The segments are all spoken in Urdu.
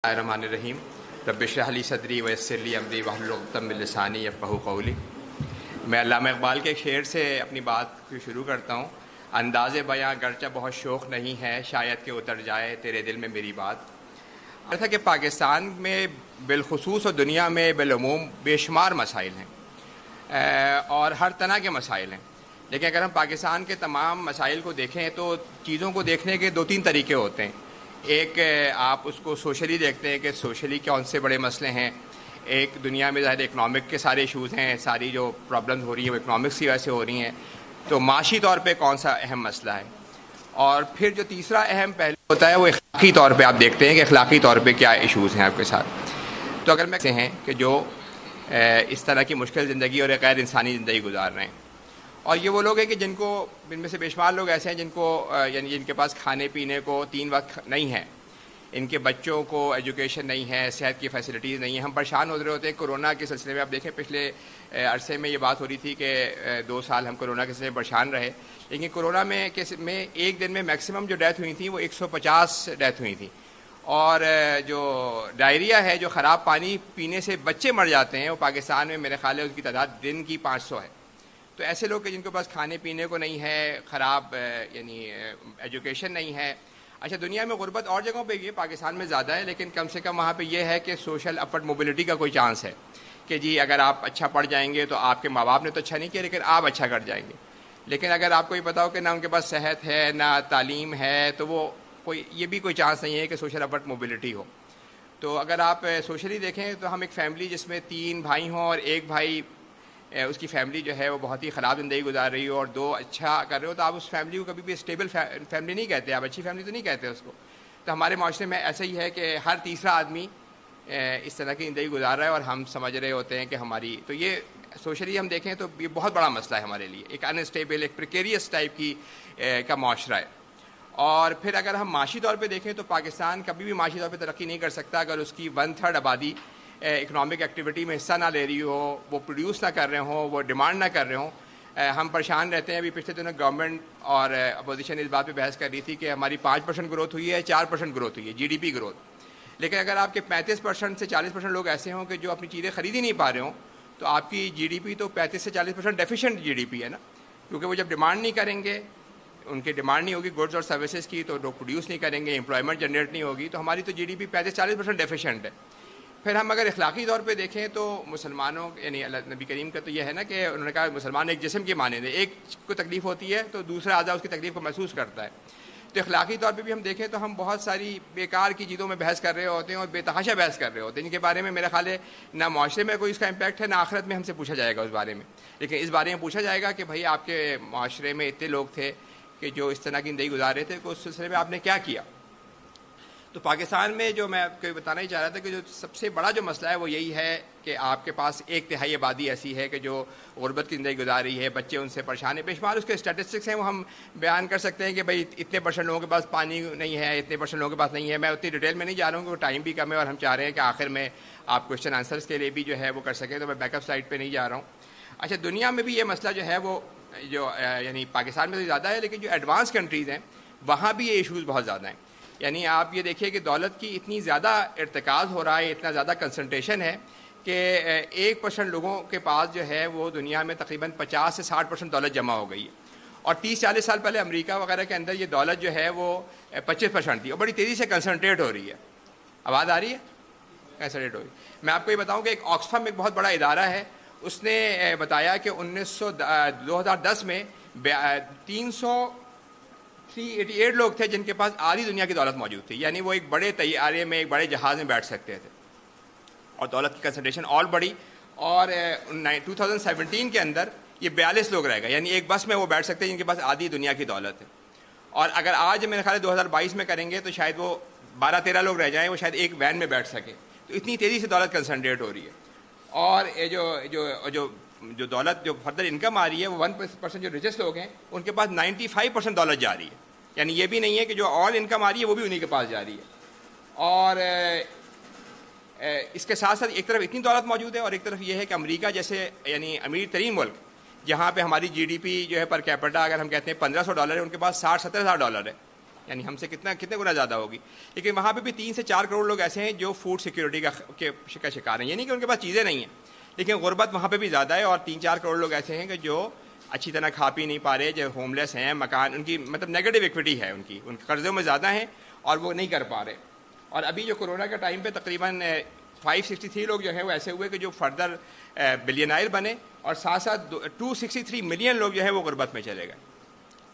الرحمن الرحیم رب اشرح لی صدری ویسر لی امری واحلل عقدۃ من لسانی یفقہوا قولی۔ میں علامہ اقبال کے ایک شعر سے اپنی بات کو شروع کرتا ہوں۔ انداز بیاں گرچہ بہت شوق نہیں ہے، شاید کہ اتر جائے تیرے دل میں میری بات۔ ایسا کہ پاکستان میں بالخصوص اور دنیا میں بالعموم بے شمار مسائل ہیں اور ہر طرح کے مسائل ہیں، لیکن اگر ہم پاکستان کے تمام مسائل کو دیکھیں تو چیزوں کو دیکھنے کے دو تین طریقے ہوتے ہیں۔ ایک آپ اس کو سوشلی دیکھتے ہیں کہ سوشلی کون سے بڑے مسئلے ہیں۔ ایک دنیا میں ظاہر اکنامک کے سارے ایشوز ہیں، ساری جو پرابلمز ہو رہی ہیں وہ اکنامکس کی وجہ سے ہو رہی ہیں، تو معاشی طور پہ کون سا اہم مسئلہ ہے۔ اور پھر جو تیسرا اہم پہلو ہوتا ہے وہ اخلاقی طور پہ آپ دیکھتے ہیں کہ اخلاقی طور پہ کیا ایشوز ہیں آپ کے ساتھ۔ تو اگر میں ہیں کہ جو اس طرح کی مشکل زندگی اور غیر انسانی زندگی گزار رہے ہیں، اور یہ وہ لوگ ہیں کہ جن میں سے بے شمار لوگ ایسے ہیں جن کو یعنی جن کے پاس کھانے پینے کو 3 وقت نہیں ہے، ان کے بچوں کو ایجوکیشن نہیں ہے، صحت کی فیسلٹیز نہیں ہیں۔ ہم پریشان ہو رہے ہوتے ہیں کورونا کے سلسلے میں۔ آپ دیکھیں پچھلے عرصے میں یہ بات ہو رہی تھی کہ 2 سال ہم کورونا کے سلسلے میں پریشان رہے، لیکن کورونا میں ایک دن میں میکسیمم جو ڈیتھ ہوئی تھیں وہ 150 ڈیتھ ہوئی تھیں، اور جو ڈائریا ہے، جو خراب پانی پینے سے بچے مر جاتے ہیں، وہ پاکستان میں میرے خیال ہے اس کی تعداد دن کی 500 ہے۔ تو ایسے لوگ کہ جن کے پاس کھانے پینے کو نہیں ہے، خراب یعنی ایجوکیشن نہیں ہے۔ اچھا، دنیا میں غربت اور جگہوں پہ یہ پاکستان میں زیادہ ہے، لیکن کم سے کم وہاں پہ یہ ہے کہ سوشل اپورڈ موبلٹی کا کوئی چانس ہے کہ جی اگر آپ اچھا پڑھ جائیں گے تو آپ کے ماں باپ نے تو اچھا نہیں کیا لیکن آپ اچھا کر جائیں گے۔ لیکن اگر آپ کو یہ پتا ہو کہ نہ ان کے پاس صحت ہے نہ تعلیم ہے، تو وہ یہ بھی کوئی چانس نہیں ہے کہ سوشل اپورڈ موبلٹی ہو۔ تو اگر آپ سوشلی دیکھیں تو ہم ایک فیملی جس میں 3 بھائی ہوں اور ایک بھائی اس کی فیملی جو ہے وہ بہت ہی خراب زندگی گزار رہی ہو اور 2 اچھا کر رہے ہو، تو آپ اس فیملی کو کبھی بھی اسٹیبل فیملی نہیں کہتے، آپ اچھی فیملی تو نہیں کہتے اس کو۔ تو ہمارے معاشرے میں ایسا ہی ہے کہ ہر تیسرا آدمی اس طرح کی زندگی گزار رہا ہے اور ہم سمجھ رہے ہوتے ہیں کہ ہماری، تو یہ سوشلی ہم دیکھیں تو یہ بہت بڑا مسئلہ ہے ہمارے لیے، ایک انسٹیبل، ایک پریکیریس ٹائپ کی کا معاشرہ ہے۔ اور پھر اگر ہم معاشی طور پہ دیکھیں تو پاکستان کبھی بھی معاشی طور پہ ترقی نہیں کر سکتا اگر اس کی 1/3 آبادی اکنامک ایکٹیویٹی میں حصہ نہ لے رہی ہو، وہ پروڈیوس نہ کر رہے ہوں، وہ ڈیمانڈ نہ کر رہے ہوں۔ ہم پریشان رہتے ہیں۔ ابھی پچھلے دنوں گورنمنٹ اور اپوزیشن اس بات پہ بحث کر رہی تھی کہ ہماری 5% گروتھ ہوئی ہے، 4% گروتھ ہوئی ہے، جی ڈی پی گروتھ، لیکن اگر آپ کے 35% سے 40% لوگ ایسے ہوں کہ جو اپنی چیزیں خرید ہی نہیں پا رہے ہوں، تو آپ کی جی ڈی پی تو 35 سے 40% ڈیفیشینٹ جی ڈی پی ہے نا، کیونکہ وہ جب ڈیمانڈ نہیں کریں گے، ان کی ڈیمانڈ نہیں ہوگی گڈز اور سروسز کی، تو لوگ پروڈیوس نہیں کریں گے، امپلائمنٹ جنریٹ نہیں ہوگی، تو ہماری تو جی ڈی پی 35-40% ڈیفیشینٹ ہے۔ پھر ہم اگر اخلاقی طور پہ دیکھیں تو مسلمانوں یعنی اللہ نبی کریم کا تو یہ ہے نا کہ انہوں نے کہا مسلمان ایک جسم کی مانند ہے، ایک کو تکلیف ہوتی ہے تو دوسرا اعضاء اس کی تکلیف کو محسوس کرتا ہے۔ تو اخلاقی طور پہ بھی ہم دیکھیں تو ہم بہت ساری بیکار کی چیزوں میں بحث کر رہے ہوتے ہیں اور بے تحاشا بحث کر رہے ہوتے ہیں، جن کے بارے میں میرا خیال ہے نہ معاشرے میں کوئی اس کا امپیکٹ ہے، نہ آخرت میں ہم سے پوچھا جائے گا اس بارے میں۔ لیکن اس بارے میں پوچھا جائے گا کہ بھائی آپ کے معاشرے میں اتنے لوگ تھے کہ جو اس طرح کی زندگی گزار رہے تھے، کہ اس سلسلے میں آپ نے کیا کیا۔ تو پاکستان میں جو میں آپ کو بتانا ہی چاہ رہا تھا کہ جو سب سے بڑا جو مسئلہ ہے وہ یہی ہے کہ آپ کے پاس 1/3 آبادی ایسی ہے کہ جو غربت کی زندگی گزار رہی ہے، بچے ان سے پریشان ہیں۔ بے شمار اس کے اسٹیٹسٹکس ہیں، وہ ہم بیان کر سکتے ہیں کہ بھائی اتنے % لوگوں کے پاس پانی نہیں ہے، اتنے % لوگوں کے پاس نہیں ہے۔ میں اتنی ڈیٹیل میں نہیں جا رہا ہوں کہ وہ ٹائم بھی کم ہے اور ہم چاہ رہے ہیں کہ آخر میں آپ کویشچن آنسرس کے لیے بھی جو ہے وہ کر سکیں، تو میں بیک اپ سلائڈ پہ نہیں جا رہا ہوں۔ اچھا، دنیا میں بھی یہ مسئلہ جو ہے وہ جو یعنی پاکستان میں تو زیادہ ہے، لیکن جو ایڈوانس کنٹریز ہیں وہاں بھی یہ ایشوز بہت زیادہ ہیں۔ یعنی آپ یہ دیکھیے کہ دولت کی اتنی زیادہ ارتکاز ہو رہا ہے، اتنا زیادہ کنسنٹریشن ہے کہ 1% لوگوں کے پاس جو ہے وہ دنیا میں تقریباً 50 سے 60% دولت جمع ہو گئی ہے، اور 30-40 سال پہلے امریکہ وغیرہ کے اندر یہ دولت جو ہے وہ 25% تھی، اور بڑی تیزی سے کنسنٹریٹ ہو رہی ہے۔ آواز آ رہی ہے؟ کنسنٹریٹ ہو رہی ہے۔ میں آپ کو یہ بتاؤں کہ ایک آکسفم ایک بہت بڑا ادارہ ہے، اس نے بتایا کہ 2010 میں 388 لوگ تھے جن کے پاس آدھی دنیا کی دولت موجود تھی، یعنی وہ ایک بڑے طیارے میں، ایک بڑے جہاز میں بیٹھ سکتے تھے، اور دولت کی کنسنٹریشن اور بڑی۔ اور 2017 کے اندر یہ 42 لوگ رہ گئے، یعنی ایک بس میں وہ بیٹھ سکتے ہیں جن کے پاس آدھی دنیا کی دولت ہے۔ اور اگر آج میرے خیال ہے 2022 میں کریں گے تو شاید وہ 12-13 لوگ رہ جائیں، وہ شاید ایک وین میں بیٹھ سکیں۔ تو اتنی تیزی سے دولت کنسنٹریٹ ہو رہی ہے۔ اور جو دولت جو فردر انکم آ رہی ہے وہ 1% جو ریچسٹ لوگ ہیں ان کے پاس 95% دولت جا رہی ہے، یعنی یہ بھی نہیں ہے کہ جو آل انکم آ رہی ہے وہ بھی انہی کے پاس جا رہی ہے۔ اور اس کے ساتھ ساتھ ایک طرف اتنی دولت موجود ہے اور ایک طرف یہ ہے کہ امریکہ جیسے یعنی امیر ترین ملک، جہاں پہ ہماری جی ڈی پی جو ہے پر کیپٹا اگر ہم کہتے ہیں $1500 ہے، ان کے پاس $60,000-70,000 ہے۔ یعنی ہم سے کتنے گنا زیادہ ہوگی. لیکن وہاں پہ بھی 3 سے 4 کروڑ لوگ ایسے ہیں جو فوڈ سیکیورٹی کا شکار ہیں. یہ نہیں کہ ان کے پاس چیزیں نہیں ہیں, لیکن غربت وہاں پہ بھی زیادہ ہے, اور 3-4 کروڑ لوگ ایسے ہیں کہ جو اچھی طرح کھا پی نہیں پا رہے, جو ہوم لیس ہیں, مکان ان کی مطلب نیگیٹو ایکویٹی ہے, ان کے قرضوں میں زیادہ ہیں اور وہ نہیں کر پا رہے. اور ابھی جو کورونا کا ٹائم پہ تقریباً 563 لوگ جو ہیں وہ ایسے ہوئے کہ جو فردر بلینائر بنے, اور ساتھ ساتھ 263 ملین لوگ جو ہے وہ غربت میں چلے گئے.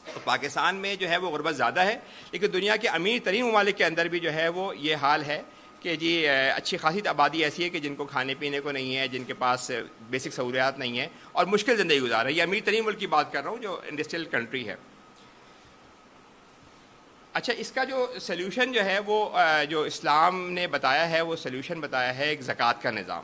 تو پاکستان میں جو ہے وہ غربت زیادہ ہے, لیکن دنیا کے امیر ترین ممالک کے اندر بھی جو ہے وہ یہ حال ہے کہ جی اچھی خاصی آبادی ایسی ہے کہ جن کو کھانے پینے کو نہیں ہے, جن کے پاس بیسک سہولیات نہیں ہیں, اور مشکل زندگی گزار رہے ہیں. یہ امیر ترین ملک کی بات کر رہا ہوں جو انڈسٹریل کنٹری ہے. اچھا, اس کا جو سلیوشن جو ہے وہ جو اسلام نے بتایا ہے وہ سلیوشن بتایا ہے ایک زکوٰۃ کا نظام.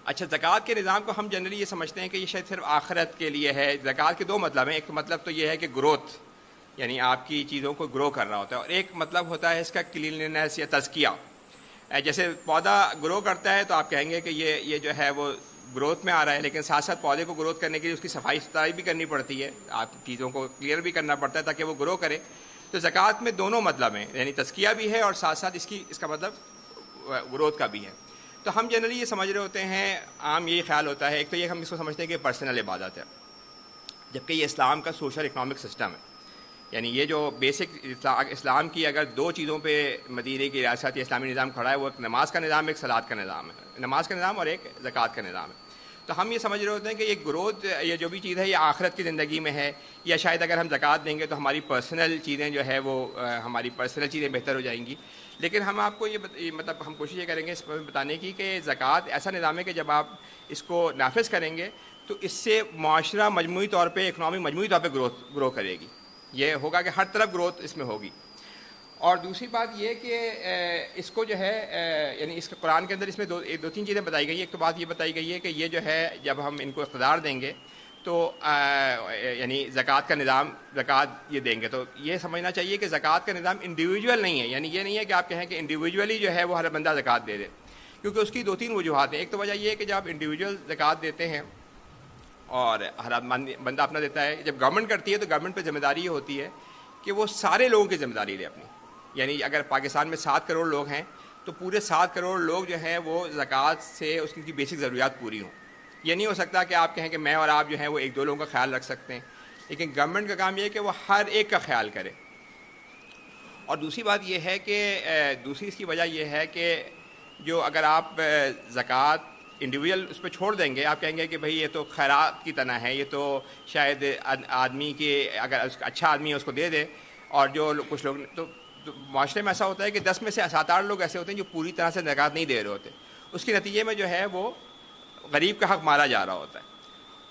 اچھا, زکوٰۃ کے نظام کو ہم جنرلی یہ سمجھتے ہیں کہ یہ شاید صرف آخرت کے لیے ہے. زکوٰۃ کے 2 مطلب ہیں. ایک مطلب تو یہ ہے کہ گروتھ, یعنی آپ کی چیزوں کو گرو کر رہا ہوتا ہے, اور ایک مطلب ہوتا ہے اس کا کلیننس یا تزکیہ. جیسے پودا گرو کرتا ہے تو آپ کہیں گے کہ یہ جو ہے وہ گروتھ میں آ رہا ہے, لیکن ساتھ ساتھ پودے کو گروتھ کرنے کے لیے اس کی صفائی ستھرائی بھی کرنی پڑتی ہے, آپ چیزوں کو کلیئر بھی کرنا پڑتا ہے تاکہ وہ گرو کرے. تو زکوٰۃ میں دونوں مطلب ہیں, یعنی تزکیہ بھی ہے اور ساتھ ساتھ اس کا مطلب گروتھ کا بھی ہے. تو ہم جنرلی یہ سمجھ رہے ہوتے ہیں, عام یہی خیال ہوتا ہے, ایک تو یہ ہم اس کو سمجھتے ہیں کہ پرسنل عبادت ہے, جبکہ یہ اسلام کا سوشل اکنامک سسٹم ہے. یعنی یہ جو بیسک اسلام کی اگر 2 چیزوں پہ مدینے کی ریاست یا اسلامی نظام کھڑا ہے, وہ ایک نماز کا نظام, ایک صلاۃ کا نظام ہے, نماز کا نظام اور ایک زکوٰۃ کا نظام ہے. تو ہم یہ سمجھ رہے ہوتے ہیں کہ یہ گروتھ, یہ جو بھی چیز ہے یہ آخرت کی زندگی میں ہے, یا شاید اگر ہم زکوٰۃ دیں گے تو ہماری پرسنل چیزیں جو ہے وہ ہماری پرسنل چیزیں بہتر ہو جائیں گی. لیکن ہم آپ کو یہ مطلب ہم کوشش یہ کریں گے اس پر بتانے کی کہ زکوٰۃ ایسا نظام ہے کہ جب آپ اس کو نافذ کریں گے تو اس سے معاشرہ مجموعی طور پہ, اکنامی مجموعی طور پہ گرو کرے گی. یہ ہوگا کہ ہر طرف گروتھ اس میں ہوگی. اور دوسری بات یہ کہ اس کو جو ہے یعنی اس کے قرآن کے اندر اس میں 2-3 چیزیں بتائی گئی ہیں. ایک تو بات یہ بتائی گئی ہے کہ یہ جو ہے جب ہم ان کو اقتدار دیں گے تو یعنی زکوٰۃ کا نظام, زکوٰۃ یہ دیں گے تو یہ سمجھنا چاہیے کہ زکوٰۃ کا نظام انڈیویجول نہیں ہے. یعنی یہ نہیں ہے کہ آپ کہیں کہ انڈیویجولی جو ہے وہ ہر بندہ زکوٰۃ دے دے, کیونکہ اس کی 2-3 وجوہات ہیں. ایک تو وجہ یہ ہے کہ جب آپ انڈیویجول زکوٰۃ دیتے ہیں اور ہر بندہ اپنا دیتا ہے, جب گورنمنٹ کرتی ہے تو گورنمنٹ پہ ذمہ داری یہ ہوتی ہے کہ وہ سارے لوگوں کی ذمہ داری لے اپنی. یعنی اگر پاکستان میں 7 کروڑ لوگ ہیں تو پورے 7 کروڑ لوگ جو ہیں وہ زکوٰۃ سے اس کی بیسک ضروریات پوری ہوں. یہ نہیں ہو سکتا کہ آپ کہیں کہ میں اور آپ جو ہیں وہ 1-2 لوگوں کا خیال رکھ سکتے ہیں, لیکن گورنمنٹ کا کام یہ ہے کہ وہ ہر ایک کا خیال کرے. اور دوسری بات یہ ہے کہ دوسری اس کی وجہ یہ ہے کہ جو اگر آپ زکوٰۃ انڈیویجول اس پہ چھوڑ دیں گے, آپ کہیں گے کہ بھئی یہ تو خیرات کی طرح ہے, یہ تو شاید آدمی کے اگر اچھا آدمی ہے اس کو دے دے, اور جو کچھ لوگ تو معاشرے میں ایسا ہوتا ہے کہ 10 میں سے 7-8 لوگ ایسے ہوتے ہیں جو پوری طرح سے زکوٰۃ نہیں دے رہے ہوتے. اس کے نتیجے میں جو ہے وہ غریب کا حق مارا جا رہا ہوتا ہے.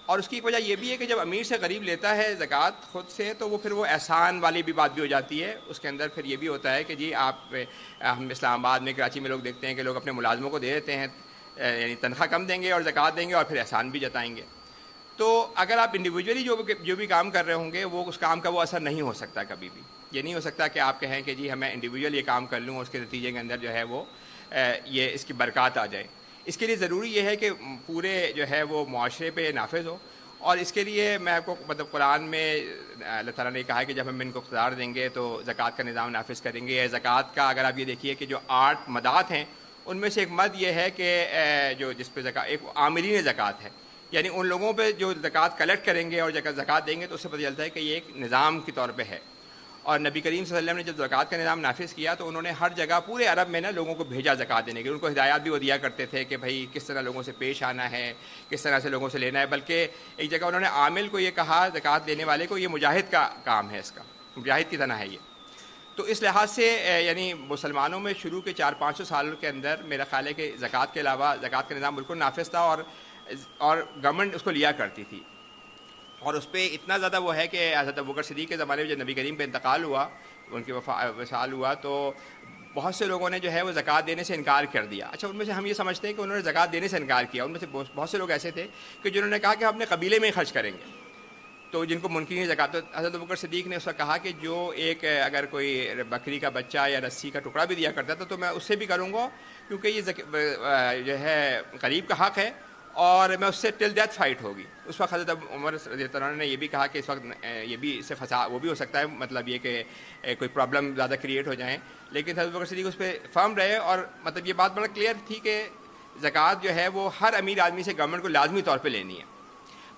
اور اس کی ایک وجہ یہ بھی ہے کہ جب امیر سے غریب لیتا ہے زکوٰۃ خود سے تو وہ پھر وہ احسان والی بھی بات بھی ہو جاتی ہے. اس کے اندر پھر یہ بھی ہوتا ہے کہ جی آپ ہم اسلام آباد میں, کراچی میں لوگ دیکھتے ہیں کہ لوگ اپنے ملازموں کو دے دیتے ہیں, یعنی تنخواہ کم دیں گے اور زکوٰۃ دیں گے اور پھر احسان بھی جتائیں گے. تو اگر آپ انڈیویجولی جو بھی کام کر رہے ہوں گے وہ اس کام کا وہ اثر نہیں ہو سکتا کبھی بھی. یہ نہیں ہو سکتا کہ آپ کہیں کہ جی ہمیں انڈیویجول یہ کام کر لوں اور اس کے نتیجے کے اندر جو ہے وہ یہ اس کی برکات آ جائے. اس کے لیے ضروری یہ ہے کہ پورے جو ہے وہ معاشرے پہ نافذ ہو. اور اس کے لیے میں آپ کو مطلب قرآن میں اللہ تعالیٰ نے کہا ہے کہ جب ہم ان کو اقتدار دیں گے تو زکوٰۃ کا نظام نافذ کریں گے. زکوٰۃ کا اگر آپ یہ دیکھیے کہ جو 8 مدات ہیں ان میں سے ایک مد یہ ہے کہ جو جس پہ ایک عاملین زکوٰۃ ہے, یعنی ان لوگوں پہ جو زکوٰۃ کلیکٹ کریں گے اور زکوٰۃ دیں گے تو اس سے پتہ چلتا ہے کہ یہ ایک نظام کے طور پہ ہے. اور نبی کریم صلی اللہ علیہ وسلم نے جب زکوٰۃ کا نظام نافذ کیا تو انہوں نے ہر جگہ پورے عرب میں نا لوگوں کو بھیجا زکوٰۃ دینے کے. ان کو ہدایات بھی وہ دیا کرتے تھے کہ بھائی کس طرح لوگوں سے پیش آنا ہے, کس طرح سے لوگوں سے لینا ہے. بلکہ ایک جگہ انہوں نے عامل کو یہ کہا, زکوٰۃ دینے والے کو, یہ مجاہد کا کام ہے, اس کا مجاہد کی طرح ہے یہ. تو اس لحاظ سے یعنی مسلمانوں میں شروع کے 400-500 سال کے اندر میرا خیال ہے کہ زکوٰۃ کے علاوہ زکوٰۃ کا نظام بالکل نافذ تھا اور گورنمنٹ اس کو لیا کرتی تھی. اور اس پہ اتنا زیادہ وہ ہے کہ حضرت ابوبکر صدیق کے زمانے میں جب نبی کریم پہ انتقال ہوا, ان کی وصال ہوا, تو بہت سے لوگوں نے جو ہے وہ زکوٰۃ دینے سے انکار کر دیا. اچھا, ان میں سے ہم یہ سمجھتے ہیں کہ انہوں نے زکوٰۃ دینے سے انکار کیا. ان میں سے بہت سے لوگ ایسے تھے کہ جنہوں نے کہا کہ ہم اپنے قبیلے میں ہی خرچ کریں گے, تو جن کو منکرین زکوٰۃ. حضرت ابوبکر صدیق نے اس کا کہا کہ جو ایک اگر کوئی بکری کا بچہ یا رسی کا ٹکڑا بھی دیا کرتا تھا تو میں اس سے بھی کروں گا, کیونکہ یہ جو ہے غریب کا حق ہے اور میں اس سے ٹل ڈیتھ فائٹ ہوگی. اس وقت حضرت عمر رضی اللہ عنہ نے یہ بھی کہا کہ اس وقت یہ بھی اس سے فساد وہ بھی ہو سکتا ہے, مطلب یہ کہ کوئی پرابلم زیادہ کریٹ ہو جائیں, لیکن حضرت بکر صدیق اس پہ فرم رہے. اور مطلب یہ بات بڑا کلیئر تھی کہ زکوٰۃ جو ہے وہ ہر امیر آدمی سے گورنمنٹ کو لازمی طور پہ لینی ہے.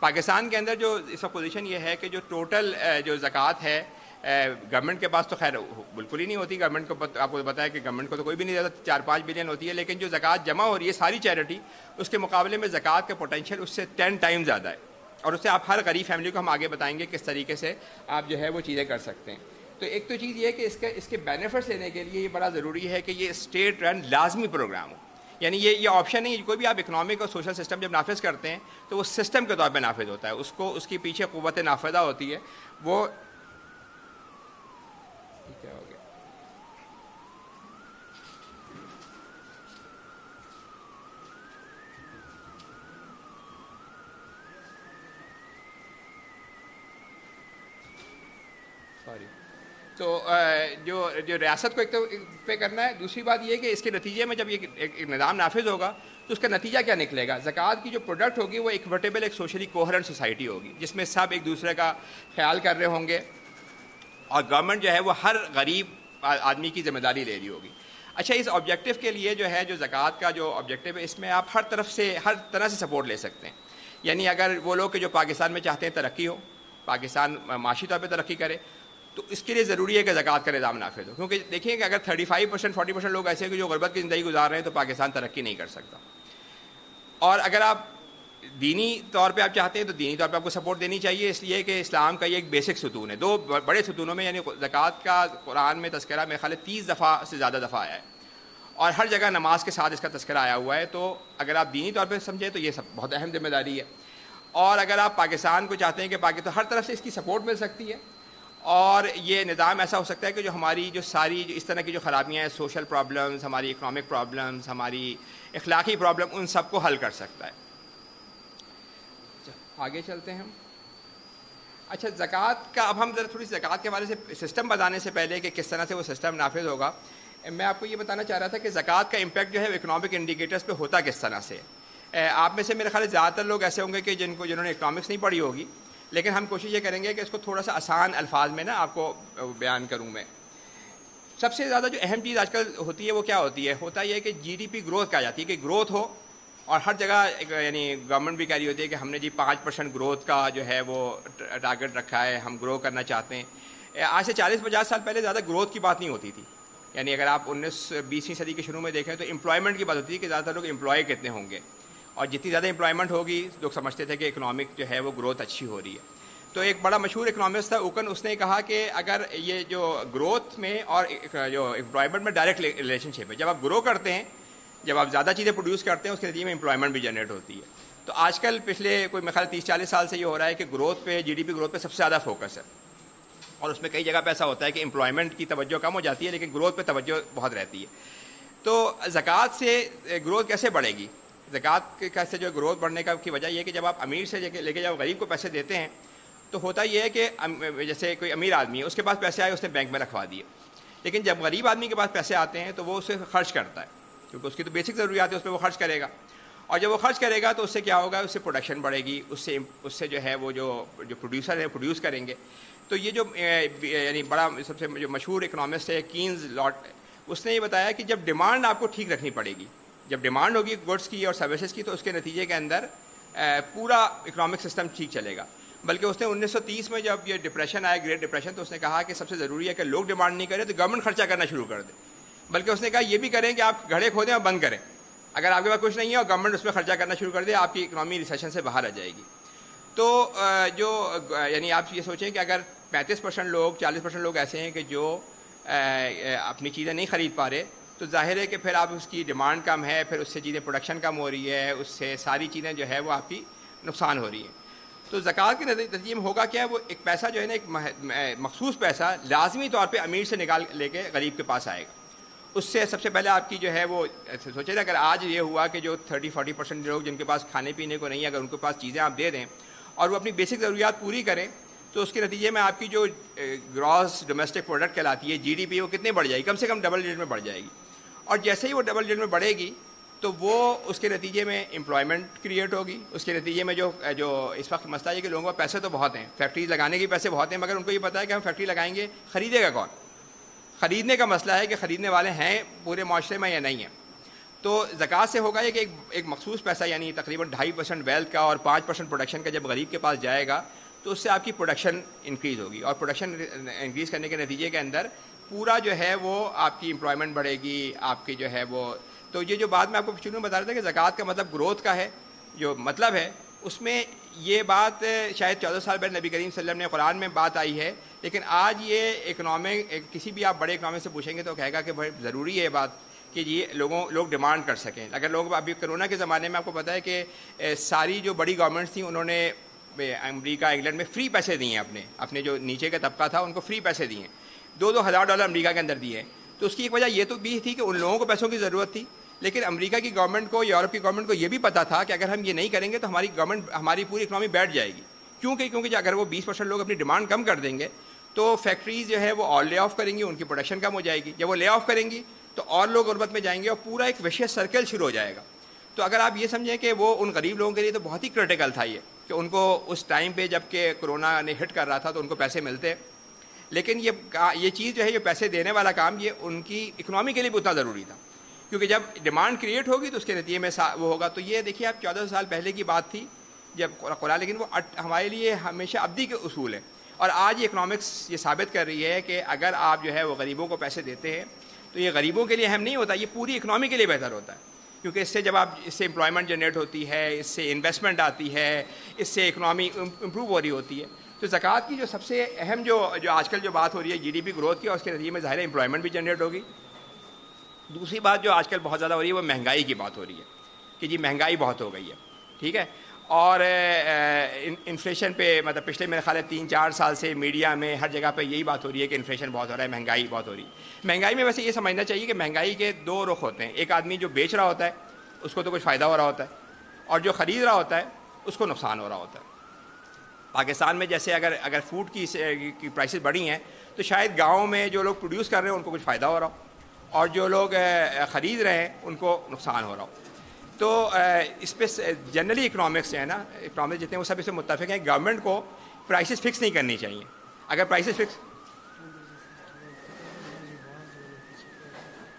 پاکستان کے اندر جو اس وقت پوزیشن یہ ہے کہ جو ٹوٹل جو زکوٰۃ ہے گورنمنٹ کے پاس تو خیر بالکل ہی نہیں ہوتی. گورنمنٹ کو آپ کو بتایا کہ گورنمنٹ کو تو کوئی بھی نہیں دیتا, 4-5 بلین ہوتی ہے, لیکن جو زکوٰۃ جمع ہو رہی ہے ساری چیریٹی, اس کے مقابلے میں زکوٰۃ کا پوٹینشیل اس سے 10 ٹائم زیادہ ہے. اور اس سے آپ ہر غریب فیملی کو ہم آگے بتائیں گے کس طریقے سے آپ جو ہے وہ چیزیں کر سکتے ہیں. تو ایک تو چیز یہ ہے کہ اس کے بینیفٹس لینے کے لیے یہ بڑا ضروری ہے کہ یہ اسٹیٹ رن لازمی پروگرام ہو. یعنی یہ آپشن نہیں, کوئی بھی آپ اکنامک اور سوشل سسٹم جب نافذ کرتے ہیں تو وہ سسٹم کے طور پہ نافذ ہوتا ہے, اس کی پیچھے قوت نافذہ ہوتی ہے. وہ کیا ہو گیا سوری. تو جو ریاست کو ایک تو پہ کرنا ہے. دوسری بات یہ کہ اس کے نتیجے میں جب یہ ایک نظام نافذ ہوگا تو اس کا نتیجہ کیا نکلے گا. زکوٰۃ کی جو پروڈکٹ ہوگی وہ ایک ورٹیبل ایک سوشلی کوہرنٹ سوسائٹی ہوگی جس میں سب ایک دوسرے کا خیال کر رہے ہوں گے, اور گورنمنٹ جو ہے وہ ہر غریب آدمی کی ذمہ داری لے رہی ہوگی. اچھا, اس آبجیکٹو کے لیے جو ہے جو زکوٰۃ کا جو آبجیکٹو ہے اس میں آپ ہر طرح سے سپورٹ لے سکتے ہیں. یعنی اگر وہ لوگ کہ جو پاکستان میں چاہتے ہیں ترقی ہو, پاکستان معاشی طور پہ ترقی کرے, تو اس کے لیے ضروری ہے کہ زکوٰۃ کا نظام نافذ ہو. کیونکہ دیکھیں کہ اگر 35% 40% لوگ ایسے ہیں کہ جو غربت کی زندگی گزار رہے ہیں تو پاکستان ترقی نہیں کر سکتا. اور اگر آپ دینی طور پہ آپ چاہتے ہیں تو دینی طور پہ آپ کو سپورٹ دینی چاہیے, اس لیے کہ اسلام کا یہ ایک بیسک ستون ہے. 2 بڑے ستونوں میں یعنی زکوٰۃ کا قرآن میں تذکرہ میرے خیال ہے 30 دفعہ سے زیادہ دفعہ آیا ہے, اور ہر جگہ نماز کے ساتھ اس کا تذکرہ آیا ہوا ہے. تو اگر آپ دینی طور پہ سمجھیں تو یہ سب بہت اہم ذمہ داری ہے. اور اگر آپ پاکستان کو چاہتے ہیں کہ تو ہر طرف سے اس کی سپورٹ مل سکتی ہے, اور یہ نظام ایسا ہو سکتا ہے کہ جو ہماری جو ساری اس طرح کی جو خرابیاں ہیں, سوشل پرابلمز, ہماری اکنامک پرابلمز, ہماری اخلاقی پرابلم, ان سب کو حل کر سکتا ہے. آگے چلتے ہیں ہم. اچھا, زکوٰۃ کا اب ہم ذرا تھوڑی زکوٰۃ کے حوالے سے سسٹم بتانے سے پہلے کہ کس طرح سے وہ سسٹم نافذ ہوگا, میں آپ کو یہ بتانا چاہ رہا تھا کہ زکوٰۃ کا امپیکٹ جو ہے اکنامک انڈیکیٹرز پہ ہوتا کس طرح سے. آپ میں سے میرے خیال ہے زیادہ تر لوگ ایسے ہوں گے کہ جنہوں نے اکنامکس نہیں پڑھی ہوگی, لیکن ہم کوشش یہ کریں گے کہ اس کو تھوڑا سا آسان الفاظ میں نا آپ کو بیان کروں. میں سب سے زیادہ جو اہم چیز آج کل ہوتی ہے وہ کیا ہوتی ہے, ہوتا یہ ہے کہ GDP گروتھ کہا جاتی ہے, کہ گروتھ ہو, اور ہر جگہ یعنی گورنمنٹ بھی کہہ رہی ہوتی ہے کہ ہم نے جی 5% گروتھ کا جو ہے وہ ٹارگٹ رکھا ہے, ہم گرو کرنا چاہتے ہیں. آج سے 40-50 سال پہلے زیادہ گروتھ کی بات نہیں ہوتی تھی. یعنی اگر آپ 19-20ویں صدی کے شروع میں دیکھیں تو امپلائمنٹ کی بات ہوتی ہے کہ زیادہ تر لوگ امپلائی کتنے ہوں گے, اور جتنی زیادہ امپلائمنٹ ہوگی لوگ سمجھتے تھے کہ اکنامک جو ہے وہ گروتھ اچھی ہو رہی ہے. تو ایک بڑا مشہور اکنامسٹ تھا اوکن, اس نے کہا کہ اگر یہ جو گروتھ میں اور جو امپلائمنٹ میں ڈائریکٹ ریلیشن شپ ہے, جب آپ گرو کرتے ہیں, جب آپ زیادہ چیزیں پروڈیوس کرتے ہیں, اس کے نتیجے میں امپلائمنٹ بھی جنریٹ ہوتی ہے. تو آج کل پچھلے کوئی میرے خیال 30-40 سال سے یہ ہو رہا ہے کہ گروتھ پہ, GDP گروتھ پہ سب سے زیادہ فوکس ہے, اور اس میں کئی جگہ پہ ایسا ہوتا ہے کہ امپلائمنٹ کی توجہ کم ہو جاتی ہے لیکن گروتھ پہ توجہ بہت رہتی ہے. تو زکوٰۃ سے گروتھ کیسے بڑھے گی؟ زکوٰۃ سے جو گروتھ بڑھنے کی وجہ یہ ہے کہ جب آپ امیر سے لے کے جب غریب کو پیسے دیتے ہیں تو ہوتا یہ ہے کہ جیسے کوئی امیر آدمی ہے, اس کے پاس پیسے آئے, اس نے بینک میں رکھوا دیے, لیکن جب غریب آدمی کے پاس پیسے آتے ہیں تو وہ اسے خرچ کرتا ہے, کیونکہ اس کی تو بیسک ضروریات ہے, اس پہ وہ خرچ کرے گا. اور جب وہ خرچ کرے گا تو اس سے کیا ہوگا, اس سے پروڈکشن بڑھے گی, اس سے جو ہے وہ جو پروڈیوسر ہیں پروڈیوس کریں گے. تو یہ جو یعنی بڑا سب سے جو مشہور اکنامسٹ ہے کینز لاٹ, اس نے یہ بتایا کہ جب ڈیمانڈ آپ کو ٹھیک رکھنی پڑے گی, جب ڈیمانڈ ہوگی گڈس کی اور سروسز کی, تو اس کے نتیجے کے اندر پورا اکنامک سسٹم ٹھیک چلے گا. بلکہ اس نے 1930 میں جب یہ ڈپریشن آیا, گریٹ ڈپریشن, تو اس نے کہا کہ سب سے ضروری ہے کہ لوگ ڈیمانڈ نہیں کریں تو گورنمنٹ خرچہ کرنا شروع کر دے. بلکہ اس نے کہا یہ بھی کریں کہ آپ گھڑے کھودیں اور بند کریں, اگر آپ کے پاس کچھ نہیں ہے اور گورنمنٹ اس پہ خرچہ کرنا شروع کر دے, آپ کی اکنامی ریسیشن سے باہر آ جائے گی. تو جو یعنی آپ یہ سوچیں کہ اگر 35% لوگ 40% لوگ ایسے ہیں کہ جو اپنی چیزیں نہیں خرید پا رہے, تو ظاہر ہے کہ پھر آپ اس کی ڈیمانڈ کم ہے, پھر اس سے چیزیں پروڈکشن کم ہو رہی ہے, اس سے ساری چیزیں جو ہے وہ آپ کی نقصان ہو رہی ہیں. تو زکوٰۃ کے نتیجے میں ہوگا کیا ہے, وہ ایک پیسہ جو ہے نا, ایک مخصوص پیسہ لازمی طور پہ امیر سے نکال لے کے غریب کے پاس آئے گا. اس سے سب سے پہلے آپ کی جو ہے وہ سوچے نا, اگر آج یہ ہوا کہ جو 30-40% لوگ جن کے پاس کھانے پینے کو نہیں ہے, اگر ان کے پاس چیزیں آپ دے دیں اور وہ اپنی بیسک ضروریات پوری کریں, تو اس کے نتیجے میں آپ کی جو گراس ڈومیسٹک پروڈکٹ کہلاتی ہے GDP, وہ کتنے بڑھ جائے گی, کم سے کم ڈبل ڈجٹ میں بڑھ جائے گی. اور جیسے ہی وہ ڈبل ڈجٹ میں بڑھے گی تو وہ اس کے نتیجے میں امپلائمنٹ کریٹ ہوگی. اس کے نتیجے میں جو اس وقت مسئلہ ہے کہ لوگوں کے پیسے تو بہت ہیں, فیکٹریز لگانے کے پیسے بہت ہیں, مگر ان کو یہ پتہ ہے کہ ہم فیکٹری لگائیں گے, خریدے گا کون؟ خریدنے کا مسئلہ ہے کہ خریدنے والے ہیں پورے معاشرے میں یا نہیں ہیں. تو زکوٰۃ سے ہوگا یہ کہ ایک مخصوص پیسہ یعنی تقریباً 2.5% ویلتھ کا اور 5% پروڈکشن کا جب غریب کے پاس جائے گا تو اس سے آپ کی پروڈکشن انکریز ہوگی, اور پروڈکشن انکریز کرنے کے نتیجے کے اندر پورا جو ہے وہ آپ کی امپلائمنٹ بڑھے گی, آپ کی جو ہے وہ. تو یہ جو بات میں آپ کو شروع میں بتا رہا تھا کہ زکوٰۃ کا مطلب گروتھ کا ہے, جو مطلب ہے اس میں یہ بات شاید 14 سال پہلے نبی کریم صلی اللہ علیہ وسلم نے قرآن میں بات آئی ہے, لیکن آج یہ اکنامک کسی بھی آپ بڑے اکنامک سے پوچھیں گے تو کہے گا کہ بھائی ضروری ہے یہ بات کہ یہ لوگ ڈیمانڈ کر سکیں. اگر لوگ ابھی کرونا کے زمانے میں آپ کو پتہ ہے کہ ساری جو بڑی گورنمنٹس تھیں انہوں نے امریکہ انگلینڈ میں فری پیسے دیے ہیں, اپنے جو نیچے کا طبقہ تھا ان کو فری پیسے دیے ہیں, $2,000 امریکہ کے اندر دیے ہیں. تو اس کی ایک وجہ یہ تو بھی تھی کہ ان لوگوں کو پیسوں کی ضرورت تھی, لیکن امریکہ کی گورنمنٹ کو, یورپ کی گورنمنٹ کو یہ بھی پتہ تھا کہ اگر ہم یہ نہیں کریں گے تو ہماری گورنمنٹ, ہماری پوری اکنامی بیٹھ جائے گی. کیونکہ اگر وہ 20% لوگ اپنی ڈیمانڈ کم کر دیں گے تو فیکٹریز جو ہے وہ اور لے آف کریں گی, ان کی پروڈکشن کم ہو جائے گی. جب وہ لے آف کریں گی تو اور لوگ غربت میں جائیں گے اور پورا ایک ویشیس سرکل شروع ہو جائے گا. تو اگر آپ یہ سمجھیں کہ وہ ان غریب لوگوں کے لیے تو بہت ہی کرٹیکل تھا یہ کہ ان کو اس ٹائم پہ جب کہ کرونا نے ہٹ کر رہا تھا تو ان کو پیسے ملتے, لیکن یہ چیز جو ہے, یہ پیسے دینے والا کام, یہ ان کی اکنامی کے لیے بھی اتنا ضروری تھا, کیونکہ جب ڈیمانڈ کریٹ ہوگی تو اس کے نتیجے میں وہ ہوگا. تو یہ دیکھیے آپ 14 سال پہلے کی بات تھی جب قرآن, لیکن وہ ہمارے لیے ہمیشہ ابدی کے اصول ہیں. اور آج یہ اکنامکس یہ ثابت کر رہی ہے کہ اگر آپ جو ہے وہ غریبوں کو پیسے دیتے ہیں تو یہ غریبوں کے لیے اہم نہیں ہوتا, یہ پوری اکنامی کے لیے بہتر ہوتا ہے, کیونکہ اس سے جب اس سے امپلائمنٹ جنریٹ ہوتی ہے, اس سے انویسٹمنٹ آتی ہے, اس سے اکنامی امپروو ہو رہی ہوتی ہے. تو زکوٰۃ کی جو سب سے اہم جو آج کل جو بات ہو رہی ہے GDP گروتھ کی, اور اس کے نتیجے میں ظاہر ہے امپلائمنٹ بھی جنریٹ ہوگی. دوسری بات جو آج کل بہت زیادہ ہو رہی ہے وہ مہنگائی کی بات ہو رہی ہے کہ جی مہنگائی بہت ہو گئی ہے, ٹھیک ہے. اور انفلیشن پہ مطلب پچھلے میرے خیال ہے 3-4 سال سے میڈیا میں ہر جگہ پہ یہی بات ہو رہی ہے کہ انفلیشن بہت ہو رہا ہے, مہنگائی بہت ہو رہی ہے. مہنگائی میں ویسے یہ سمجھنا چاہیے کہ مہنگائی کے 2 رخ ہوتے ہیں. ایک آدمی جو بیچ رہا ہوتا ہے اس کو تو کچھ فائدہ ہو رہا ہوتا ہے, اور جو خرید رہا ہوتا ہے اس کو نقصان ہو رہا ہوتا ہے. پاکستان میں جیسے اگر فوڈ کی پرائسز بڑھی ہیں تو شاید گاؤں میں جو لوگ پروڈیوس کر رہے ہیں ان کو کچھ فائدہ ہو رہا ہو, اور جو لوگ خرید رہے ہیں ان کو نقصان ہو رہا ہو. تو اس پہ جنرلی اکنامکس جو ہے نا, اکنامکس جتنے وہ سب اس سے متفق ہیں, گورنمنٹ کو پرائسز فکس نہیں کرنی چاہیے. اگر پرائسز فکس,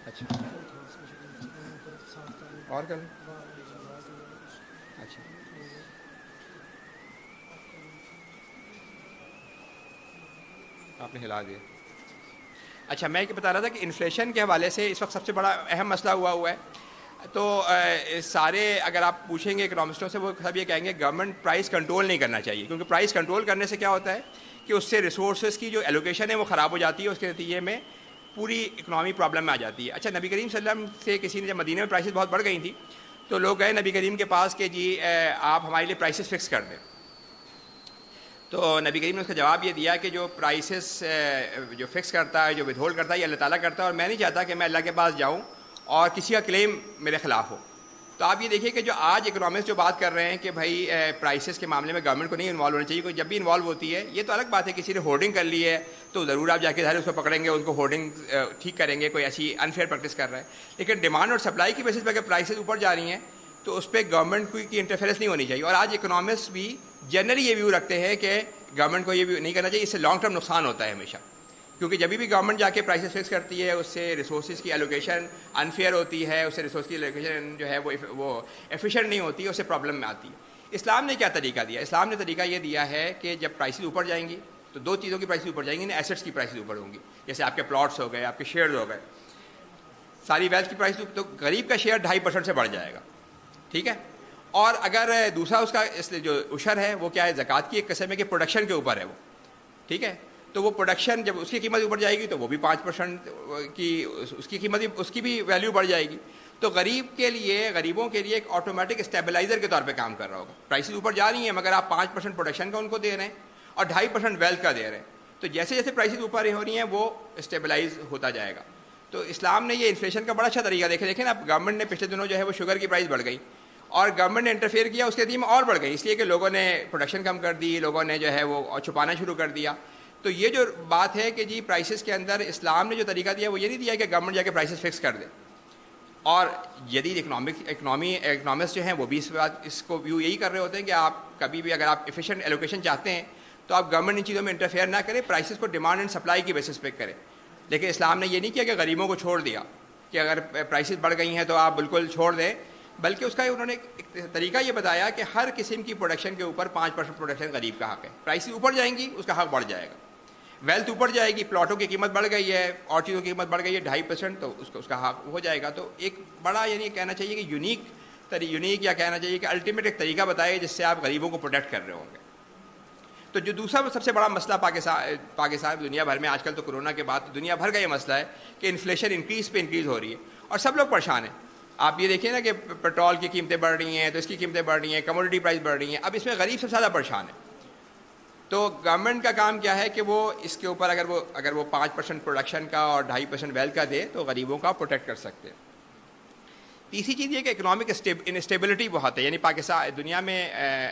اچھا اور کر لیں, اچھا آپ نے ہلا دیا. اچھا میں یہ بتا رہا تھا کہ انفلیشن کے حوالے سے اس وقت سب سے بڑا اہم مسئلہ ہوا ہے. تو سارے اگر آپ پوچھیں گے اکنامسٹوں سے وہ سب یہ کہیں گے گورنمنٹ پرائس کنٹرول نہیں کرنا چاہیے, کیونکہ پرائس کنٹرول کرنے سے کیا ہوتا ہے کہ اس سے ریسورسز کی جو ایلوکیشن ہے وہ خراب ہو جاتی ہے, اس کے نتیجے میں پوری اکنامی پرابلم میں آ جاتی ہے. اچھا نبی کریم صلی اللہ علیہ وسلم سے کسی نے جب مدینہ میں پرائسز بہت بڑھ گئی تھیں تو لوگ گئے نبی کریم کے پاس کہ جی آپ ہمارے لیے پرائسز فکس کر دیں. تو نبی کریم نے اس کا جواب یہ دیا کہ جو پرائسز جو فکس کرتا ہے, جو ود ہولڈ کرتا ہے, یہ اللہ تعالیٰ کرتا ہے, اور میں نہیں چاہتا کہ میں اللہ کے پاس جاؤں اور کسی کا کلیم میرے خلاف ہو. تو آپ یہ دیکھیے کہ جو آج اکنامکس جو بات کر رہے ہیں کہ بھائی پرائسز کے معاملے میں گورنمنٹ کو نہیں انوالو ہونا چاہیے, کوئی جب بھی انوالو ہوتی ہے یہ تو الگ بات ہے, کسی نے ہورڈنگ کر لی ہے تو ضرور آپ جا کے ظاہر اس کو پکڑیں گے, ان کو ہورڈنگ ٹھیک کریں گے, کوئی ایسی انفیئر پریکٹس کر رہا ہے. لیکن ڈیمانڈ اور سپلائی کی بیسس پہ اگر پرائسز اوپر جا رہی ہیں تو اس پہ گورنمنٹ کی انٹرفیئرنس نہیں ہونی چاہیے. اور آج اکنامسٹ بھی جنرلی یہ ویو رکھتے ہیں کہ گورنمنٹ کو یہ بھی نہیں کرنا چاہیے, اس سے لانگ ٹرم نقصان ہوتا ہے ہمیشہ, کیونکہ جب بھی گورنمنٹ جا کے پرائسز فکس کرتی ہے اس سے ریسورسز کی ایلوکیشن انفیئر ہوتی ہے, اس سے ریسورس کی ایلوکیشن جو ہے وہ ایفیشینٹ نہیں ہوتی ہے, اس سے پرابلم میں آتی ہے. اسلام نے کیا طریقہ دیا؟ اسلام نے طریقہ یہ دیا ہے کہ جب پرائسز اوپر جائیں گی تو 2 چیزوں کی پرائسز اوپر جائیں گی, ایسٹس کی پرائسز اوپر ہوں گی, جیسے آپ کے پلاٹس ہو گئے, آپ کے شیئرز ہو گئے, ساری ویلتھ کی پرائس, تو غریب کا شیئر 2.5% سے بڑھ جائے گا, ٹھیک ہے. اور اگر دوسرا اس کا جو عشر ہے وہ کیا ہے, زکوٰۃ کی ایک قسم ہے کہ پروڈکشن کے اوپر ہے وہ, ٹھیک ہے. تو وہ پروڈکشن جب اس کی قیمت اوپر جائے گی تو وہ بھی 5% کی اس کی قیمت, اس کی بھی ویلیو بڑھ جائے گی. تو غریبوں کے لیے ایک آٹومیٹک اسٹیبلائزر کے طور پہ کام کر رہا ہوگا. پرائسز اوپر جا رہی ہیں مگر آپ 5% پروڈکشن کا ان کو دے رہے ہیں اور 2.5% ویلتھ کا دے رہے ہیں, تو جیسے جیسے پرائسز اوپر ہو رہی ہیں وہ اسٹیبلائز ہوتا جائے گا. تو اسلام نے یہ انفلیشن کا بڑا اچھا طریقہ دیکھیں نا, گورنمنٹ نے پچھلے دنوں جو ہے وہ شوگر کی پرائس بڑھ گئی اور گورنمنٹ نے انٹرفیئر کیا, اس کے نتیجے میں اور بڑھ گئی, اس لیے کہ لوگوں نے پروڈکشن کم کر دی, لوگوں نے جو ہے وہ چھپانا شروع کر دیا. تو یہ جو بات ہے کہ جی پرائسز کے اندر اسلام نے جو طریقہ دیا وہ یہ نہیں دیا کہ گورنمنٹ جا کے پرائسز فکس کر دے. اور جدید اکنامسٹ جو ہیں وہ بھی اس کو ویو یہی کر رہے ہوتے ہیں کہ آپ کبھی بھی اگر آپ ایفیشینٹ ایلوکیشن چاہتے ہیں تو آپ گورنمنٹ ان چیزوں میں انٹرفیئر نہ کریں، پرائسز کو ڈیمانڈ اینڈ سپلائی کی بیسس پہ کریں. لیکن اسلام نے یہ نہیں کیا کہ غریبوں کو چھوڑ دیا کہ اگر پرائسز بڑھ گئی ہیں تو آپ بالکل چھوڑ دیں، بلکہ اس کا انہوں نے ایک طریقہ یہ بتایا کہ ہر قسم کی پروڈکشن کے اوپر 5% پروڈکشن غریب کا حق ہے. پرائسز اوپر جائیں گی اس کا حق بڑھ جائے گا، ویلتھ اوپر جائے گی، پلاٹوں کی قیمت بڑھ گئی ہے اور چیزوں کی قیمت بڑھ گئی ہے 2.5%، تو اس کا حق ہو جائے گا. تو ایک بڑا یعنی کہنا چاہیے کہ یونیک یا کہنا چاہیے کہ الٹیمیٹ ایک طریقہ بتایا جس سے آپ غریبوں کو پروٹیکٹ کر رہے ہوں گے. تو جو دوسرا سب سے بڑا مسئلہ پاکستان دنیا بھر میں آج کل تو کرونا کے بعد دنیا بھر کا یہ مسئلہ ہے کہ انفلیشن انکریز ہو رہی ہے اور سب لوگ پریشان ہیں. آپ یہ دیکھیں نا کہ پیٹرول کی قیمتیں بڑھ رہی ہیں تو اس کی قیمتیں بڑھ رہی ہیں، کموڈٹی پرائز بڑھ رہی ہیں. اب اس میں غریب سب سے زیادہ پریشان ہے. تو گورنمنٹ کا کام کیا ہے کہ وہ اس کے اوپر اگر وہ 5% پروڈکشن کا اور 2.5% ویلتھ کا دے تو غریبوں کا پروٹیکٹ کر سکتے ہیں. تیسری چیز یہ کہ اکنامک انسٹیبلٹی بہت ہے. یعنی پاکستان دنیا میں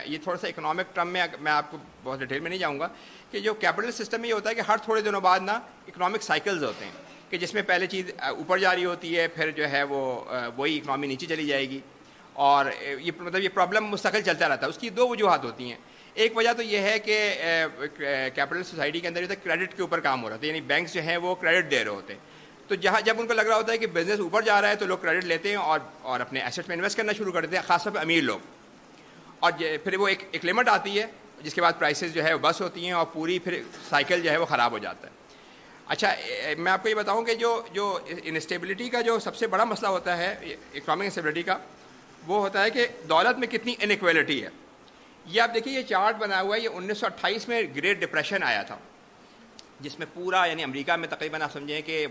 یہ تھوڑا سا اکنامک ٹرم میں آپ کو بہت ڈیٹیل میں نہیں جاؤں گا کہ جو کیپٹل سسٹم میں یہ ہوتا ہے کہ ہر تھوڑے دنوں بعد نا اکنامک سائیکلز ہوتے ہیں کہ جس میں پہلے چیز اوپر جاری ہوتی ہے، پھر جو ہے وہی اکنامی نیچے چلی جائے گی، اور یہ پرابلم مستقل چلتا رہتا ہے. اس کی دو وجوہات ہوتی ہیں. ایک وجہ تو یہ ہے کہ کیپٹل سوسائٹی کے اندر کریڈٹ کے اوپر کام ہو رہا تھا، یعنی بینکس جو ہیں وہ کریڈٹ دے رہے ہوتے ہیں. تو جب ان کو لگ رہا ہوتا ہے کہ بزنس اوپر جا رہا ہے تو لوگ کریڈٹ لیتے ہیں اور اپنے ایسٹ میں انویسٹ کرنا شروع کر دیتے ہیں، خاص طور پہ امیر لوگ. اور پھر وہ ایک لمٹ آتی ہے جس کے بعد پرائسز جو ہے وہ بس ہوتی ہیں اور پوری پھر سائیکل جو ہے وہ خراب ہو جاتا ہے. اچھا میں آپ کو یہ بتاؤں کہ جو انسٹیبلٹی کا جو سب سے بڑا مسئلہ ہوتا ہے اکنامک انسٹیبلٹی کا، وہ ہوتا ہے کہ دولت میں کتنی انیکویلٹی ہے. یہ آپ دیکھیے، یہ چارٹ بنا ہوا ہے، یہ 1928 میں گریٹ ڈپریشن آیا تھا جس میں پورا یعنی امریکہ میں تقریباً آپ سمجھیں کہ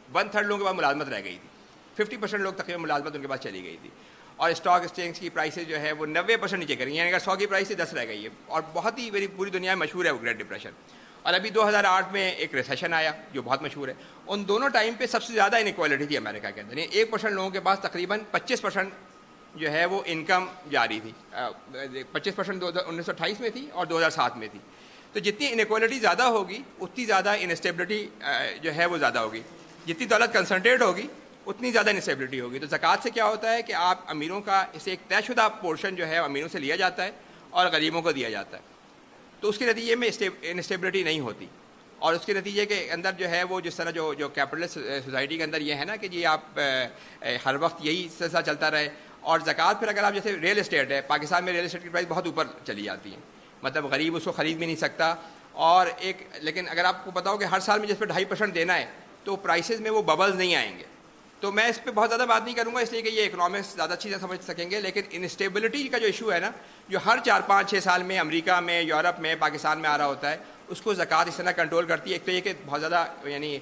1/3 لوگوں کے پاس ملازمت رہ گئی تھی، 50% لوگ تقریباً ملازمت ان کے پاس چلی گئی تھی، اور اسٹاک ایکسچینج کی پرائسز جو ہے وہ 90% نیچے کر گئی. یعنی اگر 100 کی پرائس 10 رہ گئی ہے، اور بہت ہی پوری دنیا میں مشہور ہے وہ گریٹ ڈپریشن. اور ابھی 2008 میں ایک ریسیشن آیا جو بہت مشہور ہے. ان دونوں ٹائم پہ سب سے زیادہ انیکوالٹی تھی امریکہ کے اندر. 1% لوگوں کے پاس تقریباً 25% جو ہے وہ انکم جاری تھی. 25% 1928 میں تھی اور 2007 میں تھی. تو جتنی انیکوالٹی زیادہ ہوگی اتنی زیادہ انسٹیبلٹی جو ہے وہ زیادہ ہوگی. جتنی دولت کنسنٹریٹ ہوگی اتنی زیادہ انسٹیبلٹی ہوگی. تو زکوٰۃ سے کیا ہوتا ہے کہ آپ امیروں کا اسے ایک طے شدہ پورشن جو ہے امیروں سے لیا جاتا ہے اور غریبوں کو دیا جاتا ہے. تو اس کے نتیجے میں انسٹیبلٹی نہیں ہوتی، اور اس کے نتیجے کے اندر جو ہے وہ جس طرح جو کیپٹلسٹ سوسائٹی کے اندر یہ ہے نا کہ جی آپ ہر وقت یہی سلسلہ چلتا رہے. اور زکوٰۃ پھر اگر آپ جیسے ریئل اسٹیٹ ہے، پاکستان میں ریئل اسٹیٹ کی پرائس بہت اوپر چلی جاتی ہے، مطلب غریب اس کو خرید بھی نہیں سکتا. اور لیکن اگر آپ کو پتا ہو کہ ہر سال میں جس پہ 2.5% دینا ہے تو پرائسز میں وہ ببلز نہیں آئیں گے. تو میں اس پہ بہت زیادہ بات نہیں کروں گا اس لیے کہ یہ اکنامکس زیادہ چیزیں سمجھ سکیں گے. لیکن انسٹیبلٹی کا جو ایشو ہے نا، جو ہر 4-5-6 سال میں امریکہ میں، یورپ میں، پاکستان میں آ رہا ہوتا ہے، اس کو زکوٰۃ اس طرح کنٹرول کرتی ہے. ایک تو یہ کہ بہت زیادہ یعنی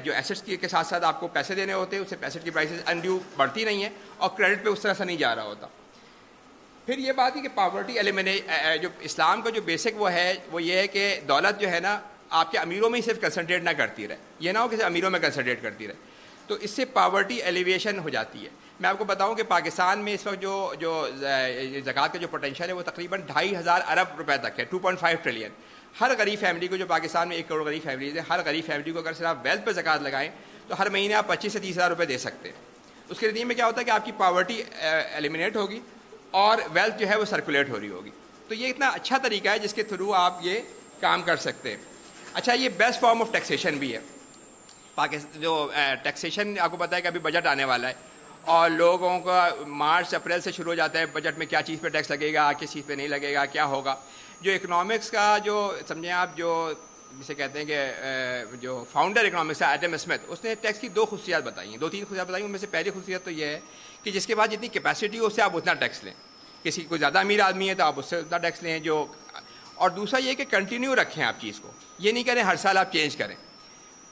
جو ایسٹس کے ساتھ ساتھ آپ کو پیسے دینے ہوتے ہیں، اس سے ایسٹ کی پرائسز انڈیو بڑھتی نہیں ہیں اور کریڈٹ پہ اس طرح سے نہیں جا رہا ہوتا. پھر یہ بات ہے کہ پاورٹی جو اسلام کا جو بیسک وہ یہ ہے کہ دولت جو ہے نا آپ کے امیروں میں ہی صرف کنسنٹریٹ نہ کرتی رہے، یہ نہ ہو کہ امیروں میں کنسنٹریٹ کرتی رہے. تو اس سے پاورٹی ایلیویشن ہو جاتی ہے. میں آپ کو بتاؤں کہ پاکستان میں اس وقت جو زکوٰۃ کا جو پوٹینشیل ہے وہ تقریباً 2,500 ارب روپے تک ہے، 2.5 ٹریلین. ہر غریب فیملی کو، جو پاکستان میں 1 کروڑ غریب فیملیز ہیں، ہر غریب فیملی کو اگر صرف ویلتھ پہ زکوٰۃ لگائیں تو ہر مہینے آپ 25 سے 30 ہزار روپے دے سکتے ہیں. اس کے نتیجے میں کیا ہوتا ہے کہ آپ کی پاورٹی ایلیمنیٹ ہوگی اور ویلتھ جو ہے وہ سرکولیٹ ہو رہی ہوگی. تو یہ اتنا اچھا طریقہ ہے جس کے تھرو آپ یہ کام کر سکتے ہیں. اچھا یہ بیسٹ فارم آف ٹیکسیشن بھی ہے. جو ٹیکسیشن آپ کو پتہ ہے کہ ابھی بجٹ آنے والا ہے اور لوگوں کا مارچ اپریل سے شروع ہو جاتا ہے بجٹ میں کیا چیز پہ ٹیکس لگے گا، کس چیز پہ نہیں لگے گا، کیا ہوگا. جو اکنامکس کا جو سمجھیں آپ جو جسے کہتے ہیں کہ جو فاؤنڈر اکنامکس ہے ایڈم اسمتھ، اس نے ٹیکس کی 2 خصوصیات بتائی ہیں، 2-3 خصوصیات بتائی ہیں. ان میں سے پہلی خصوصیت تو یہ ہے کہ جس کے بعد جتنی کیپیسٹی ہو اس سے آپ اتنا ٹیکس لیں. کسی کوئی زیادہ امیر آدمی ہے تو آپ اس سے اتنا ٹیکس لیں. اور دوسرا یہ کہ کنٹینیو رکھیں آپ چیز کو، یہ نہیں کریں ہر سال آپ چینج کریں،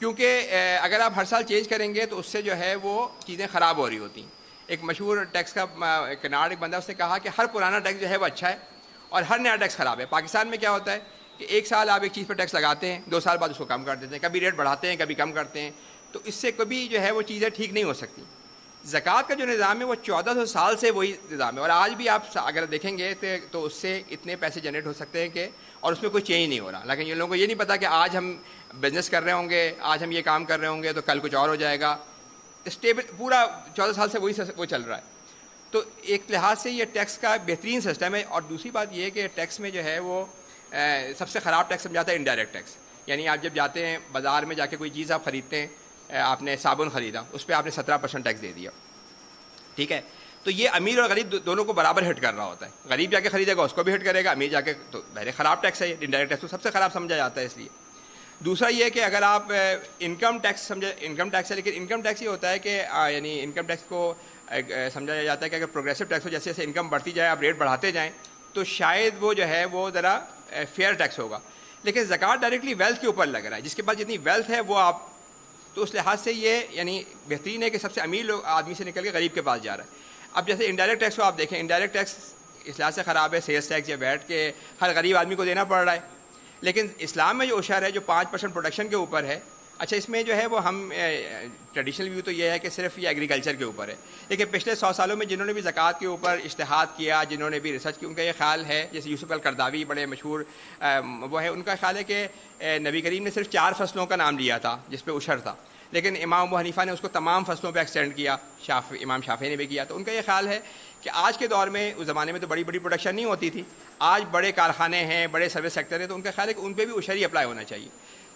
کیونکہ اگر آپ ہر سال چینج کریں گے تو اس سے جو ہے وہ چیزیں خراب ہو رہی ہوتی ہیں. ایک مشہور ٹیکس کا کناڈ ایک بندہ اس نے کہا کہ ہر پرانا ٹیکس جو ہے وہ اچھا ہے اور ہر نیا ٹیکس خراب ہے. پاکستان میں کیا ہوتا ہے کہ 1 سال آپ ایک چیز پہ ٹیکس لگاتے ہیں، 2 سال بعد اس کو کم کر دیتے ہیں، کبھی ریٹ بڑھاتے ہیں کبھی کم کرتے ہیں. تو اس سے کبھی جو ہے وہ چیزیں ٹھیک نہیں ہو سکتی. زکوٰۃ کا جو نظام ہے وہ 1400 سال سے وہی نظام ہے، اور آج بھی آپ اگر دیکھیں گے تو اس سے اتنے پیسے جنریٹ ہو سکتے ہیں کہ اور اس میں کوئی چینج نہیں ہو رہا. لیکن یہ لوگوں کو یہ نہیں پتا کہ آج ہم بزنس کر رہے ہوں گے، آج ہم یہ کام کر رہے ہوں گے تو کل کچھ اور ہو جائے گا. اسٹیبل پورا 14 سال سے وہ چل رہا ہے. تو ایک لحاظ سے یہ ٹیکس کا بہترین سسٹم ہے. اور دوسری بات یہ ہے کہ ٹیکس میں جو ہے وہ سب سے خراب ٹیکس سمجھاتا ہے انڈائریکٹ ٹیکس. یعنی آپ جب جاتے ہیں بازار میں جا کے کوئی چیز آپ خریدتے ہیں, آپ نے صابن خریدا, اس پہ آپ نے 17% ٹیکس دے دیا, ٹھیک ہے. تو یہ امیر اور غریب دونوں کو برابر ہٹ کر رہا ہوتا ہے. غریب جا کے خریدے گا اس کو بھی ہٹ کرے گا, امیر جا کے تو پہلے خراب ٹیکس ہے, انڈائریکٹ ٹیکس کو سب سے خراب سمجھا جاتا ہے. اس لیے دوسرا یہ ہے کہ اگر آپ انکم ٹیکس سمجھے, انکم ٹیکس ہے, لیکن انکم ٹیکس یہ ہوتا ہے کہ یعنی انکم ٹیکس کو سمجھا جاتا ہے کہ اگر پروگریسو ٹیکس ہو, جیسے جیسے انکم بڑھتی جائے آپ ریٹ بڑھاتے جائیں تو شاید وہ جو ہے وہ ذرا فیئر ٹیکس ہوگا. لیکن زکوٰۃ ڈائریکٹلی ویلتھ کے اوپر لگ رہا ہے, جس کے پاس جتنی ویلتھ ہے وہ آپ, تو اس لحاظ سے یہ یعنی بہترین ہے کہ سب سے امیر لوگ آدمی سے نکل کے غریب کے پاس جا رہا ہے. اب جیسے انڈائریکٹ ٹیکس کو آپ دیکھیں, انڈائریکٹ ٹیکس اس لحاظ سے خراب ہے, سیلس ٹیکس یا ویٹ کے ہر غریب آدمی کو دینا پڑ رہا ہے. لیکن اسلام میں جو عشر ہے جو 5% پروڈکشن کے اوپر ہے, اچھا اس میں جو ہے وہ ہم ٹریڈیشنل ویو تو یہ ہے کہ صرف یہ ایگریکلچر کے اوپر ہے. لیکن پچھلے 100 سالوں میں جنہوں نے بھی زکوٰۃ کے اوپر اجتہاد کیا, جنہوں نے بھی ریسرچ کی, ان کا یہ خیال ہے, جیسے یوسف القرداوی بڑے مشہور وہ ہے, ان کا خیال ہے کہ نبی کریم نے صرف 4 فصلوں کا نام لیا تھا جس پہ عشر تھا, لیکن امام ابو حنیفہ نے اس کو تمام فصلوں پہ ایکسٹینڈ کیا, امام شافعی نے بھی کیا. تو ان کا یہ خیال ہے کہ آج کے دور میں, اس زمانے میں تو بڑی بڑی پروڈکشن نہیں ہوتی تھی, آج بڑے کارخانے ہیں, بڑے سروس سیکٹر ہیں, تو ان کا خیال ہے کہ ان پہ بھی عشر ہی اپلائی ہونا چاہیے.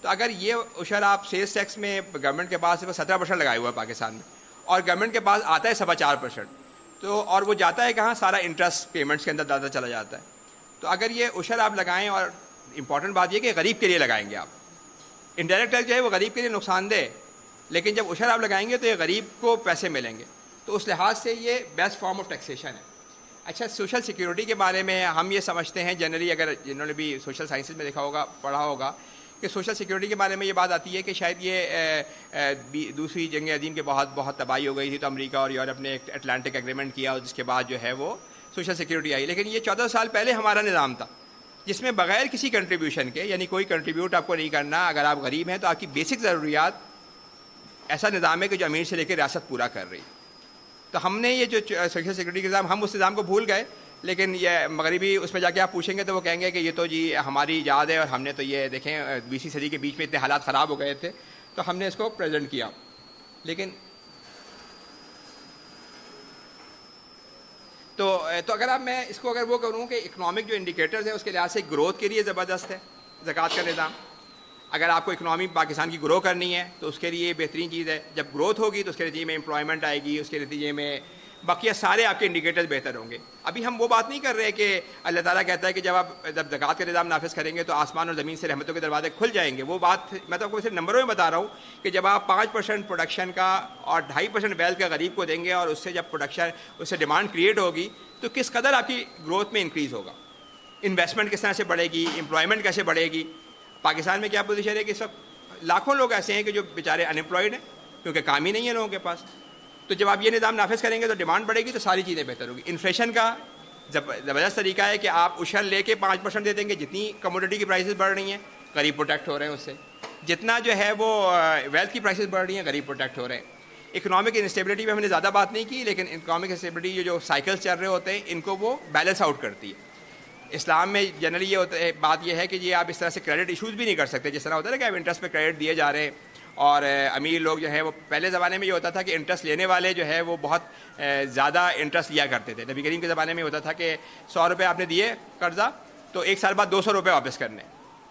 تو اگر یہ عشر آپ سیلس ٹیکس میں گورنمنٹ کے پاس 17% لگائے ہوا ہے پاکستان میں, اور گورنمنٹ کے پاس آتا ہے 4.25%, تو اور وہ جاتا ہے کہاں, سارا انٹرسٹ پیمنٹس کے اندر زیادہ چلا جاتا ہے. تو اگر یہ عشر آپ لگائیں, اور امپورٹنٹ بات یہ کہ غریب کے لیے لگائیں گے آپ, انڈائریکٹ ٹیکس جو ہے وہ غریب کے لیے نقصان دہ, لیکن جب عشر آپ لگائیں گے تو یہ غریب کو پیسے ملیں گے. تو اس لحاظ سے یہ بیسٹ فارم آف ٹیکسیشن ہے. اچھا, سوشل سیکیورٹی کے بارے میں ہم یہ سمجھتے ہیں جنرلی, اگر جنہوں نے بھی سوشل سائنسز میں دیکھا ہوگا, پڑھا ہوگا, کہ سوشل سیکیورٹی کے بارے میں یہ بات آتی ہے کہ شاید یہ دوسری جنگ عظیم کے بہت تباہی ہو گئی تھی, تو امریکہ اور یورپ نے ایک اٹلانٹک ایگریمنٹ کیا, اور جس کے بعد جو ہے وہ سوشل سیکیورٹی آئی. لیکن یہ 14 سال پہلے ہمارا نظام تھا جس میں بغیر کسی کنٹریبیوشن کے, یعنی کوئی کنٹریبیوٹ آپ کو نہیں کرنا, اگر آپ غریب ہیں تو آپ کی بیسک ضروریات, ایسا نظام ہے کہ جو امیر سے لے کے ریاست پورا کر رہی. تو ہم نے یہ جو سوشل سیکورٹی کا نظام, ہم اس نظام کو بھول گئے. لیکن یہ مغربی اس میں جا کے آپ پوچھیں گے تو وہ کہیں گے کہ یہ تو جی ہماری ایجاد ہے, اور ہم نے تو یہ دیکھیں 20ویں صدی کے بیچ میں اتنے حالات خراب ہو گئے تھے تو ہم نے اس کو پریزنٹ کیا. لیکن تو اگر اب میں اس کو اگر وہ کروں کہ اکنامک جو انڈیکیٹرز ہیں اس کے لحاظ سے گروتھ کے لیے زبردست ہے زکوٰۃ کا نظام. اگر آپ کو اکنامی پاکستان کی گرو کرنی ہے تو اس کے لیے بہترین چیز ہے. جب گروتھ ہوگی تو اس کے نتیجے میں امپلائمنٹ آئے گی, اس کے نتیجے میں بقیہ سارے آپ کے انڈیکیٹرز بہتر ہوں گے. ابھی ہم وہ بات نہیں کر رہے کہ اللہ تعالیٰ کہتا ہے کہ جب زکوٰۃ کا نظام نافذ کریں گے تو آسمان اور زمین سے رحمتوں کے دروازے کھل جائیں گے. وہ بات میں تو آپ کو صرف نمبروں میں بتا رہا ہوں کہ جب آپ 5% پروڈکشن کا اور 2.5% ویلتھ کا غریب کو دیں گے, اور اس سے جب پروڈکشن, اس سے ڈیمانڈ کریٹ ہوگی, تو کس قدر آپ کی گروتھ میں انکریز ہوگا, انویسٹمنٹ کس طرح سے بڑھے گی, امپلائمنٹ کیسے بڑھے گی. پاکستان میں کیا پوزیشن ہے کہ سب لاکھوں لوگ ایسے ہیں کہ جو بیچارے ان امپلائڈ ہیں کیونکہ کام ہی نہیں ہے لوگوں کے پاس. تو جب آپ یہ نظام نافذ کریں گے تو ڈیمانڈ بڑھے گی, تو ساری چیزیں بہتر ہوگی. انفلیشن کا زبردست طریقہ ہے کہ آپ عشر لے کے 5% دے دیں گے, جتنی کموڈٹی کی پرائسز بڑھ رہی ہیں غریب پروٹیکٹ ہو رہے ہیں اس سے, جتنا جو ہے وہ ویلتھ کی پرائسز بڑھ رہی ہیں غریب پروٹیکٹ ہو رہے ہیں. اکنامک انسٹیبلٹی پہ ہم نے زیادہ بات نہیں کی, لیکن اکنامک انسٹیبلٹی جو سائیکلس چل رہے ہوتے ہیں ان کو وہ بیلنس آؤٹ کرتی ہے. اسلام میں جنرلی یہ ہوتا ہے, بات یہ ہے کہ یہ آپ اس طرح سے کریڈٹ ایشوز بھی نہیں کر سکتے, جس طرح ہوتا ہے کہ آپ انٹرسٹ پہ کریڈٹ دیے جا رہے ہیں, اور امیر لوگ جو ہے وہ پہلے زمانے میں یہ ہوتا تھا کہ انٹرسٹ لینے والے جو ہے وہ بہت زیادہ انٹرسٹ لیا کرتے تھے. نبی کریم کے زمانے میں ہوتا تھا کہ 100 روپے آپ نے دیے قرضہ, تو 1 سال بعد 200 روپے واپس کرنے,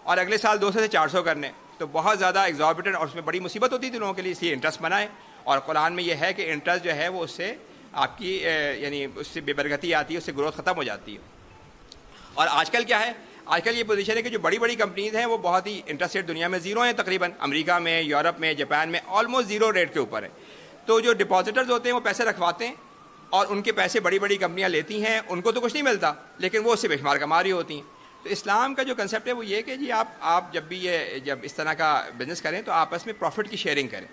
اور اگلے سال 200 سے 400 کرنے. تو بہت زیادہ ایگزاربیٹنٹ, اور اس میں بڑی مصیبت ہوتی تھی لوگوں کے لیے, اس لیے انٹرسٹ بنائے. اور قرآن میں یہ ہے کہ انٹرسٹ جو ہے وہ اس سے آپ کی یعنی اس سے بے برکتی آتی ہے, اس سے گروتھ ختم ہو جاتی ہے. اور آج کل کیا ہے, آج کل یہ پوزیشن ہے کہ جو بڑی بڑی کمپنیز ہیں وہ بہت ہی انٹرسٹ ریٹ دنیا میں زیرو ہیں تقریباً, امریکہ میں, یورپ میں, جاپان میں آلموسٹ زیرو ریٹ کے اوپر ہے. تو جو ڈپازیٹرز ہوتے ہیں وہ پیسے رکھواتے ہیں, اور ان کے پیسے بڑی بڑی کمپنیاں لیتی ہیں, ان کو تو کچھ نہیں ملتا لیکن وہ اس سے بے شمار کما رہی ہوتی ہیں. تو اسلام کا جو کنسیپٹ ہے وہ یہ کہ جی آپ جب بھی جب اس طرح کا بزنس کریں تو آپس میں پروفٹ کی شیئرنگ کریں.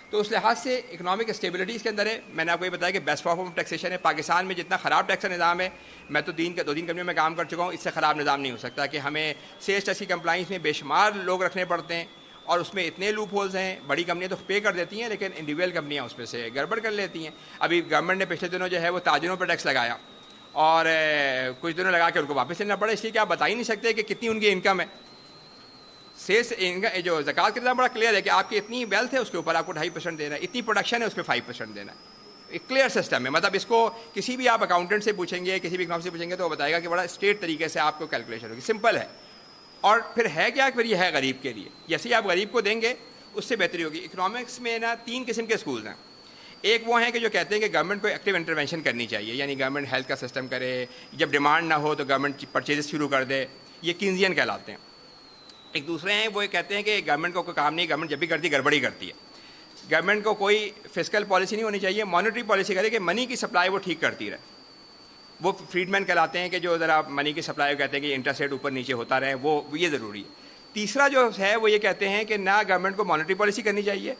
تو اس لحاظ سے اکنامک اسٹیبلٹی اس کے اندر ہے. میں نے آپ کو یہ بتایا کہ بیسٹ فارم آف ٹیکسیشن ہے. پاکستان میں جتنا خراب ٹیکس کا نظام ہے, میں تو 2 کمپنیوں میں کام کر چکا ہوں, اس سے خراب نظام نہیں ہو سکتا کہ ہمیں سیلس ٹیکس کی کمپلائنس میں بے شمار لوگ رکھنے پڑتے ہیں, اور اس میں اتنے لوپ ہولز ہیں. بڑی کمپنیاں تو پے کر دیتی ہیں, لیکن انڈیویجول کمپنیاں اس میں سے گڑبڑ کر لیتی ہیں. ابھی گورنمنٹ نے پچھلے دنوں جو ہے وہ تاجروں پر ٹیکس لگایا, اور کچھ دنوں لگا کے ان کو واپس لینا پڑا, اس لیے کہ آپ بتا ہی نہیں سکتے کہ کتنی ان کی انکم ہے. سیلس جو زکوٰۃ کا نظام بڑا کلیئر ہے کہ آپ کی اتنی ویلتھ ہے اس کے اوپر آپ کو 2.5% دینا ہے، اتنی پروڈکشن ہے اس پہ 5% دینا ہے. ایک کلیئر سسٹم ہے. مطلب اس کو کسی بھی آپ اکاؤنٹنٹ سے پوچھیں گے، کسی بھی اکنامک سے پوچھیں گے تو وہ بتائے گا کہ بڑا اسٹریٹ طریقے سے آپ کو کیلکولیشن ہوگی. سمپل ہے. اور پھر ہے کیا، پھر یہ ہے غریب کے لیے. جیسے ہی آپ غریب کو دیں گے اس سے بہتری ہوگی. اکنامکس میں نا 3 قسم کے اسکولز ہیں. ایک وہ ہیں کہ جو کہتے ہیں کہ گورنمنٹ کو ایکٹیو انٹرونشن کرنی چاہیے، یعنی گورنمنٹ ہیلتھ کا سسٹم کرے، جب ڈیمانڈ نہ ہو تو گورنمنٹ پرچیز شروع کر دے. یہ کینزین کہلاتے ہیں. ایک دوسرے ہیں وہ کہتے ہیں کہ گورنمنٹ کو کوئی کام نہیں، گورنمنٹ جب بھی کرتی گڑبڑی کرتی ہے. گورنمنٹ کو کوئی فسکل پالیسی نہیں ہونی چاہیے، مانیٹری پالیسی کرے کہ منی کی سپلائی وہ ٹھیک کرتی رہے. وہ فریڈمین کہلاتے ہیں کہ جو ذرا منی کی سپلائی کہتے ہیں کہ انٹرسٹ ریٹ اوپر نیچے ہوتا رہے، وہ یہ ضروری ہے. تیسرا جو ہے وہ یہ کہتے ہیں کہ نہ گورنمنٹ کو مانیٹری پالیسی کرنی چاہیے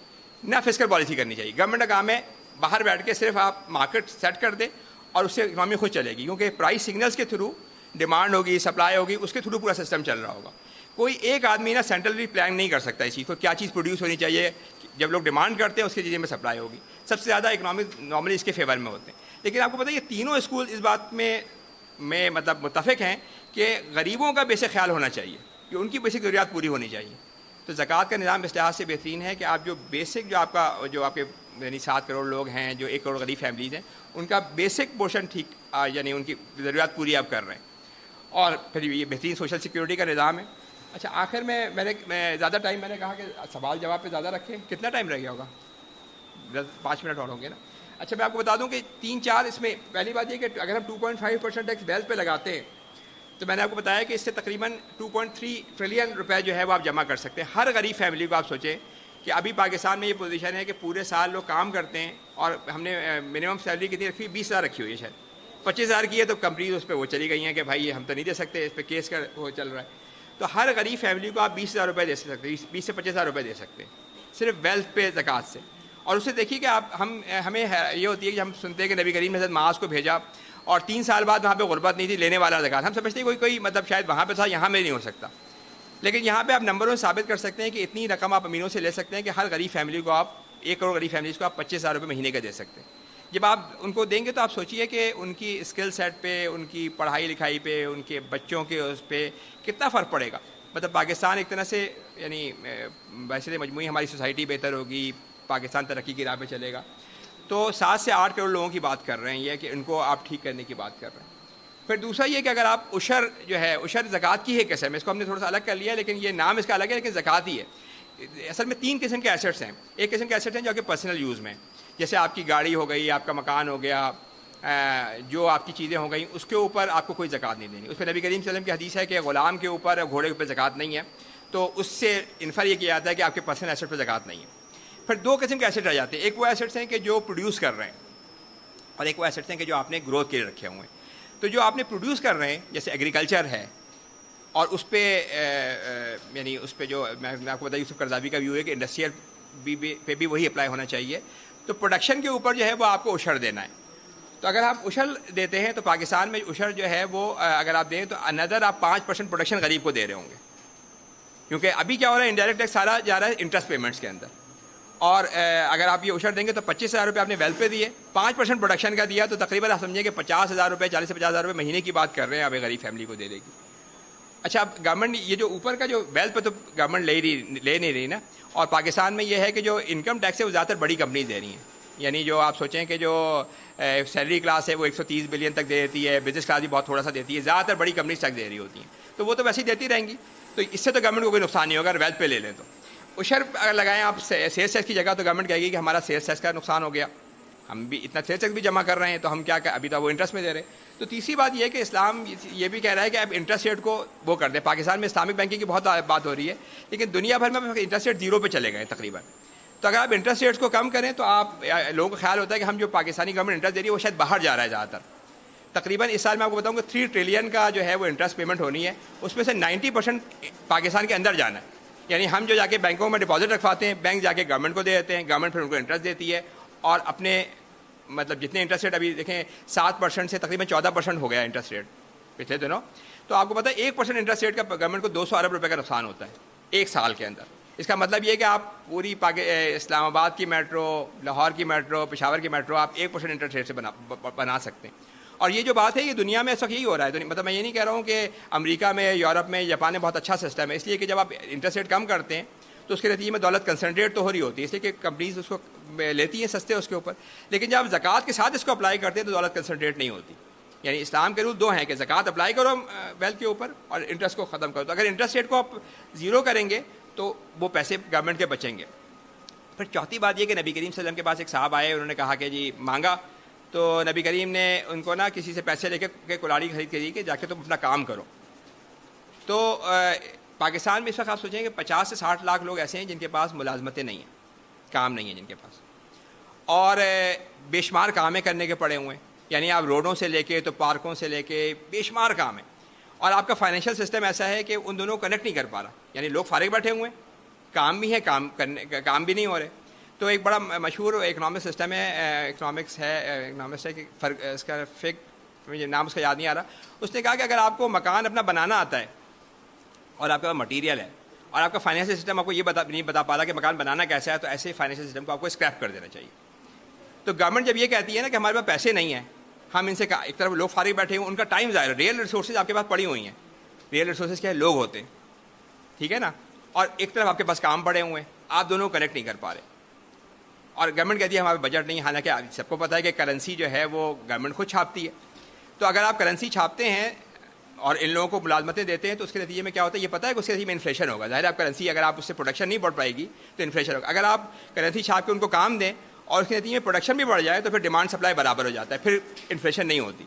نہ فسکل پالیسی کرنی چاہیے. گورنمنٹ کا کام ہے باہر بیٹھ کے صرف آپ مارکیٹ سیٹ کر دیں اور اس سے اکنامی خود چلے گی، کیونکہ پرائس سگنلز کے تھرو ڈیمانڈ ہوگی، سپلائی ہوگی، اس کے تھرو پورا سسٹم چل رہا ہوگا. کوئی ایک آدمی نا سینٹرلی پلان نہیں کر سکتا اس چیز کو، کیا چیز پروڈیوس ہونی چاہیے. جب لوگ ڈیمانڈ کرتے ہیں اس کی چیزیں میں سپلائی ہوگی. سب سے زیادہ اکنامک نارملی اس کے فیور میں ہوتے ہیں. لیکن آپ کو پتہ ہے یہ تینوں اسکول اس بات میں مطلب متفق ہیں کہ غریبوں کا بیسک خیال ہونا چاہیے، کہ ان کی بیسک ضروریات پوری ہونی چاہیے. تو زکوٰۃ کا نظام اس لحاظ سے بہترین ہے کہ آپ جو بیسک جو آپ کے یعنی 7 کروڑ لوگ ہیں، جو 1 کروڑ غریب فیملیز ہیں، ان کا بیسک پورشن ٹھیک یعنی ان کی ضروریات پوری آپ کر رہے ہیں. اور پھر یہ بہترین سوشل سیکورٹی کا نظام ہے. اچھا آخر میں زیادہ ٹائم میں نے کہا کہ سوال جواب پہ زیادہ رکھیں. کتنا ٹائم رہ گیا ہوگا؟ 5 منٹ اور ہوں گے نا. اچھا میں آپ کو بتا دوں کہ 3-4 اس میں پہلی بات یہ کہ اگر ہم 2.5% ٹیکس ویلتھ پہ لگاتے ہیں تو میں نے آپ کو بتایا کہ اس سے تقریباً 2.3 ٹریلین روپے جو ہے وہ آپ جمع کر سکتے ہیں. ہر غریب فیملی کو آپ سوچیں کہ ابھی پاکستان میں یہ پوزیشن ہے کہ پورے سال لوگ کام کرتے ہیں اور ہم نے منیمم سیلری کتنی رکھی؟ 20,000 رکھی ہوئی ہے. شاید 25,000 کی ہے تو کمپنیز اس پہ وہ چلی گئی ہیں کہ بھائی ہم تو نہیں دے سکتے، اس پہ کیس کا وہ چل رہا ہے. تو ہر غریب فیملی کو آپ 20,000 روپے دے سکتے ہیں، 20 سے 25,000 روپے دے سکتے ہیں صرف ویلتھ پہ زکوٰۃ سے. اور اسے دیکھیے کہ آپ ہمیں یہ ہوتی ہے کہ ہم سنتے ہیں کہ نبی کریم نے حضرت معاذ کو بھیجا اور 3 سال بعد وہاں پہ غربت نہیں تھی، لینے والا زکوٰۃ. ہم سمجھتے ہیں کوئی مطلب شاید وہاں پہ تھا، یہاں میں نہیں ہو سکتا. لیکن یہاں پہ آپ نمبروں میں ثابت کر سکتے ہیں کہ اتنی رقم آپ امینوں سے لے سکتے ہیں کہ ہر غریب فیملی کو آپ 1 کروڑ غریب فیملیز کو آپ 25,000 روپے مہینے کا دے سکتے ہیں. جب آپ ان کو دیں گے تو آپ سوچیے کہ ان کی اسکل سیٹ پہ، ان کی پڑھائی لکھائی پہ، ان کے بچوں کے اس پہ کتنا فرق پڑے گا. مطلب پاکستان ایک طرح سے یعنی ویسے مجموعی ہماری سوسائٹی بہتر ہوگی، پاکستان ترقی کی راہ پہ چلے گا. تو 7 سے 8 کروڑ لوگوں کی بات کر رہے ہیں یہ کہ ان کو آپ ٹھیک کرنے کی بات کر رہے ہیں. پھر دوسرا یہ کہ اگر آپ عشر جو ہے، عشر زکوٰۃ کی ہے قسم ہے، اس کو ہم نے تھوڑا سا الگ کر لیا لیکن یہ نام اس کا الگ ہے لیکن زکوٰۃ ہی ہے. اصل میں 3 قسم کے ایسٹس ہیں. ایک قسم کے ایسٹ ہیں جو کہ پرسنل یوز میں، جیسے آپ کی گاڑی ہو گئی، آپ کا مکان ہو گیا، جو آپ کی چیزیں ہو گئیں، اس کے اوپر آپ کو کوئی زکوٰۃ نہیں دینی. اس پہ نبی کریم صلی اللہ علیہ وسلم کی حدیث ہے کہ غلام کے اوپر اور گھوڑے کے اوپر زکوٰۃ نہیں ہے. تو اس سے انفر یہ کیا جاتا ہے کہ آپ کے پرسنل ایسٹ پہ زکوٰۃ نہیں ہے. پھر 2 قسم کے ایسٹ رہ جاتے ہیں. ایک وہ ایسٹس ہیں کہ جو پروڈیوس کر رہے ہیں اور ایک وہ ایسٹس ہیں کہ جو آپ نے گروتھ کے لیے رکھے ہوئے ہیں. تو جو آپ نے پروڈیوس کر رہے ہیں جیسے ایگریکلچر ہے اور اس پہ یعنی اس پہ جو میں آپ کو بتایا یوسف قرضاوی کا ویو ہے کہ انڈسٹریل پہ بھی وہی اپلائی ہونا چاہیے. تو پروڈکشن کے اوپر جو ہے وہ آپ کو عشر دینا ہے. تو اگر آپ عشر دیتے ہیں تو پاکستان میں عشر جو ہے وہ اگر آپ دیں تو اندر آپ 5% پروڈکشن غریب کو دے رہے ہوں گے. کیونکہ ابھی کیا ہو رہا ہے، انڈائریکٹ ٹیکس سارا جا رہا ہے انٹرسٹ پیمنٹس کے اندر. اور اگر آپ یہ عشر دیں گے تو 25,000 روپے آپ نے ویلتھ پہ دیے، 5% پروڈکشن کا دیا تو تقریباً آپ سمجھیں کہ 50,000 روپے، 40 سے 50,000 روپے مہینے کی بات کر رہے ہیں آپ ایک غریب فیملی کو دے دے گی. اچھا اب گورنمنٹ یہ جو اوپر کا جو ویلتھ پہ تو گورنمنٹ لے نہیں رہی نا. اور پاکستان میں یہ ہے کہ جو انکم ٹیکس ہے وہ زیادہ تر بڑی کمپنیز دے رہی ہیں. یعنی جو آپ سوچیں کہ جو سیلری کلاس ہے وہ 130 بلین تک دے دیتی ہے، بزنس کلاس بھی بہت تھوڑا سا دیتی ہے، زیادہ تر بڑی کمپنیز تک دے رہی ہوتی ہیں. تو وہ تو ویسے ہی دیتی رہیں گی. تو اس سے تو گورنمنٹ کو کوئی نقصان نہیں ہوگا اگر ویلتھ پہ لے لیں تو. عشر اگر لگائیں آپ سیلس ٹیکس کی جگہ تو گورنمنٹ کہے گی کہ ہمارا سیلس ٹیکس کا نقصان ہو گیا، ہم بھی اتنا سیلس ٹیکس بھی جمع کر رہے ہیں تو ہم کیا ابھی تو وہ انٹرسٹ میں دے رہے ہیں. تو تیسری بات یہ ہے کہ اسلام یہ بھی کہہ رہا ہے کہ اب انٹرسٹ ریٹ کو وہ کر دیں. پاکستان میں اسلامک بینکنگ کی بہت بات ہو رہی ہے لیکن دنیا بھر میں انٹرسٹ ریٹ 0 پہ چلے گئے تقریباً. تو اگر آپ انٹرسٹ ریٹس کو کم کریں تو آپ لوگوں کو خیال ہوتا ہے کہ ہم جو پاکستانی گورنمنٹ انٹرسٹ دے رہی ہے وہ شاید باہر جا رہا ہے زیادہ تر. تقریباً اس سال میں آپ کو بتاؤں کہ 3 ٹریلین کا جو ہے وہ انٹرسٹ پیمنٹ ہونی ہے، اس میں سے 90% پاکستان کے اندر جانا ہے. یعنی ہم جو جا کے بینکوں میں ڈپازٹ رکھواتے ہیں، بینک جا کے گورنمنٹ کو دے دیتے ہیں، گورنمنٹ پھر ان کو انٹرسٹ دیتی ہے. اور اپنے مطلب جتنے انٹرسٹ ریٹ ابھی دیکھیں 7% سے تقریباً 14% ہو گیا انٹرسٹ ریٹ پچھلے دنوں. تو آپ کو پتہ ہے 1% انٹرسٹ ریٹ کا گورنمنٹ کو 200 ارب روپے کا نقصان ہوتا ہے 1 سال کے اندر. اس کا مطلب یہ ہے کہ آپ پوری اسلام آباد کی میٹرو، لاہور کی میٹرو، پشاور کی میٹرو آپ 1% انٹرسٹ ریٹ سے بنا سکتے ہیں. اور یہ جو بات ہے یہ دنیا میں اس وقت یہی ہو رہا ہے. مطلب میں یہ نہیں کہہ رہا ہوں کہ امریکہ میں، یورپ میں، جاپان میں بہت اچھا سسٹم ہے، اس لیے کہ جب آپ انٹرسٹ ریٹ کم کرتے ہیں تو اس کے نتیجے میں دولت کنسنٹریٹ تو ہو رہی ہوتی ہے، اس لیے کہ کمپنیز اس کو لیتی ہیں سستے اس کے اوپر. لیکن جب آپ زکوٰۃ کے ساتھ اس کو اپلائی کرتے ہیں تو دولت کنسنٹریٹ نہیں ہوتی. یعنی اسلام کے رول دو ہیں کہ زکوٰۃ اپلائی کرو ویلتھ کے اوپر اور انٹرسٹ کو ختم کرو. تو اگر انٹرسٹ ریٹ کو آپ زیرو کریں گے تو وہ پیسے گورنمنٹ کے بچیں گے. پھر چوتھی بات یہ کہ نبی کریم صلی اللہ علیہ وسلم کے پاس ایک صاحب آئے، انہوں نے کہا کہ جی مانگا، تو نبی کریم نے ان کو نا کسی سے پیسے لے کے کلاڑی خرید کے دی کہ جا کے تم اپنا کام کرو. تو پاکستان میں اس وقت آپ سوچیں کہ 50 سے 60 لاکھ لوگ ایسے ہیں جن کے پاس ملازمتیں نہیں ہیں، کام نہیں ہیں جن کے پاس، اور بے شمار کامیں کرنے کے پڑے ہوئے ہیں. یعنی آپ روڈوں سے لے کے تو پارکوں سے لے کے بے شمار کام ہے، اور آپ کا فائنینشیل سسٹم ایسا ہے کہ ان دونوں کو کنیکٹ نہیں کر پا رہا. یعنی لوگ فارغ بیٹھے ہوئے ہیں، کام بھی ہے، کام بھی نہیں ہو رہے. تو ایک بڑا مشہور اکنامک سسٹم ہے، اکنامکس ہے کہ فرق اس کا مجھے نام اس کا یاد نہیں آ رہا. اس نے کہا کہ اگر آپ کو مکان اپنا بنانا آتا ہے اور آپ کے پاس مٹیریل ہے اور آپ کا فائنینشیل سسٹم آپ کو یہ نہیں بتا پا رہا کہ مکان بنانا کیسا ہے، تو ایسے فائنینشیل سسٹم کو آپ کو اسکریپ کر دینا چاہیے. تو گورنمنٹ جب یہ کہتی ہے نا کہ ہمارے پاس پیسے نہیں ہیں، ہم ان سے ایک طرف لوگ فارغ بیٹھے ہوئے، ان کا ٹائم ظاہر ہے، ریئل ریسورسز آپ کے پاس پڑی ہوئی ہیں. ریئل ریسورسز کیا ہے؟ لوگ ہوتے ہیں، ٹھیک ہے نا، اور ایک طرف آپ کے پاس کام پڑے ہوئے ہیں، آپ دونوں کو کنیکٹ نہیں کر پا رہے. اور گورنمنٹ کہتی ہے ہمارے بجٹ نہیں، حالانکہ سب کو پتہ ہے کہ کرنسی جو ہے وہ گورنمنٹ خود چھاپتی ہے. تو اگر آپ کرنسی چھاپتے ہیں اور ان لوگوں کو ملازمتیں دیتے ہیں تو اس کے نتیجے میں کیا ہوتا ہے یہ پتہ ہے کہ اس کے نتیجے میں انفلیشن ہوگا. ظاہر ہے آپ کرنسی اگر آپ اس سے پروڈکشن نہیں بڑھ پائے گی تو انفلیشن ہوگا. اگر آپ کرنسی چھاپ کے ان کو کام دیں اور اس کے نتیجے میں پروڈکشن بھی بڑھ جائے تو پھر ڈیمانڈ سپلائی برابر ہو جاتا ہے، پھر انفلیشن نہیں ہوتی.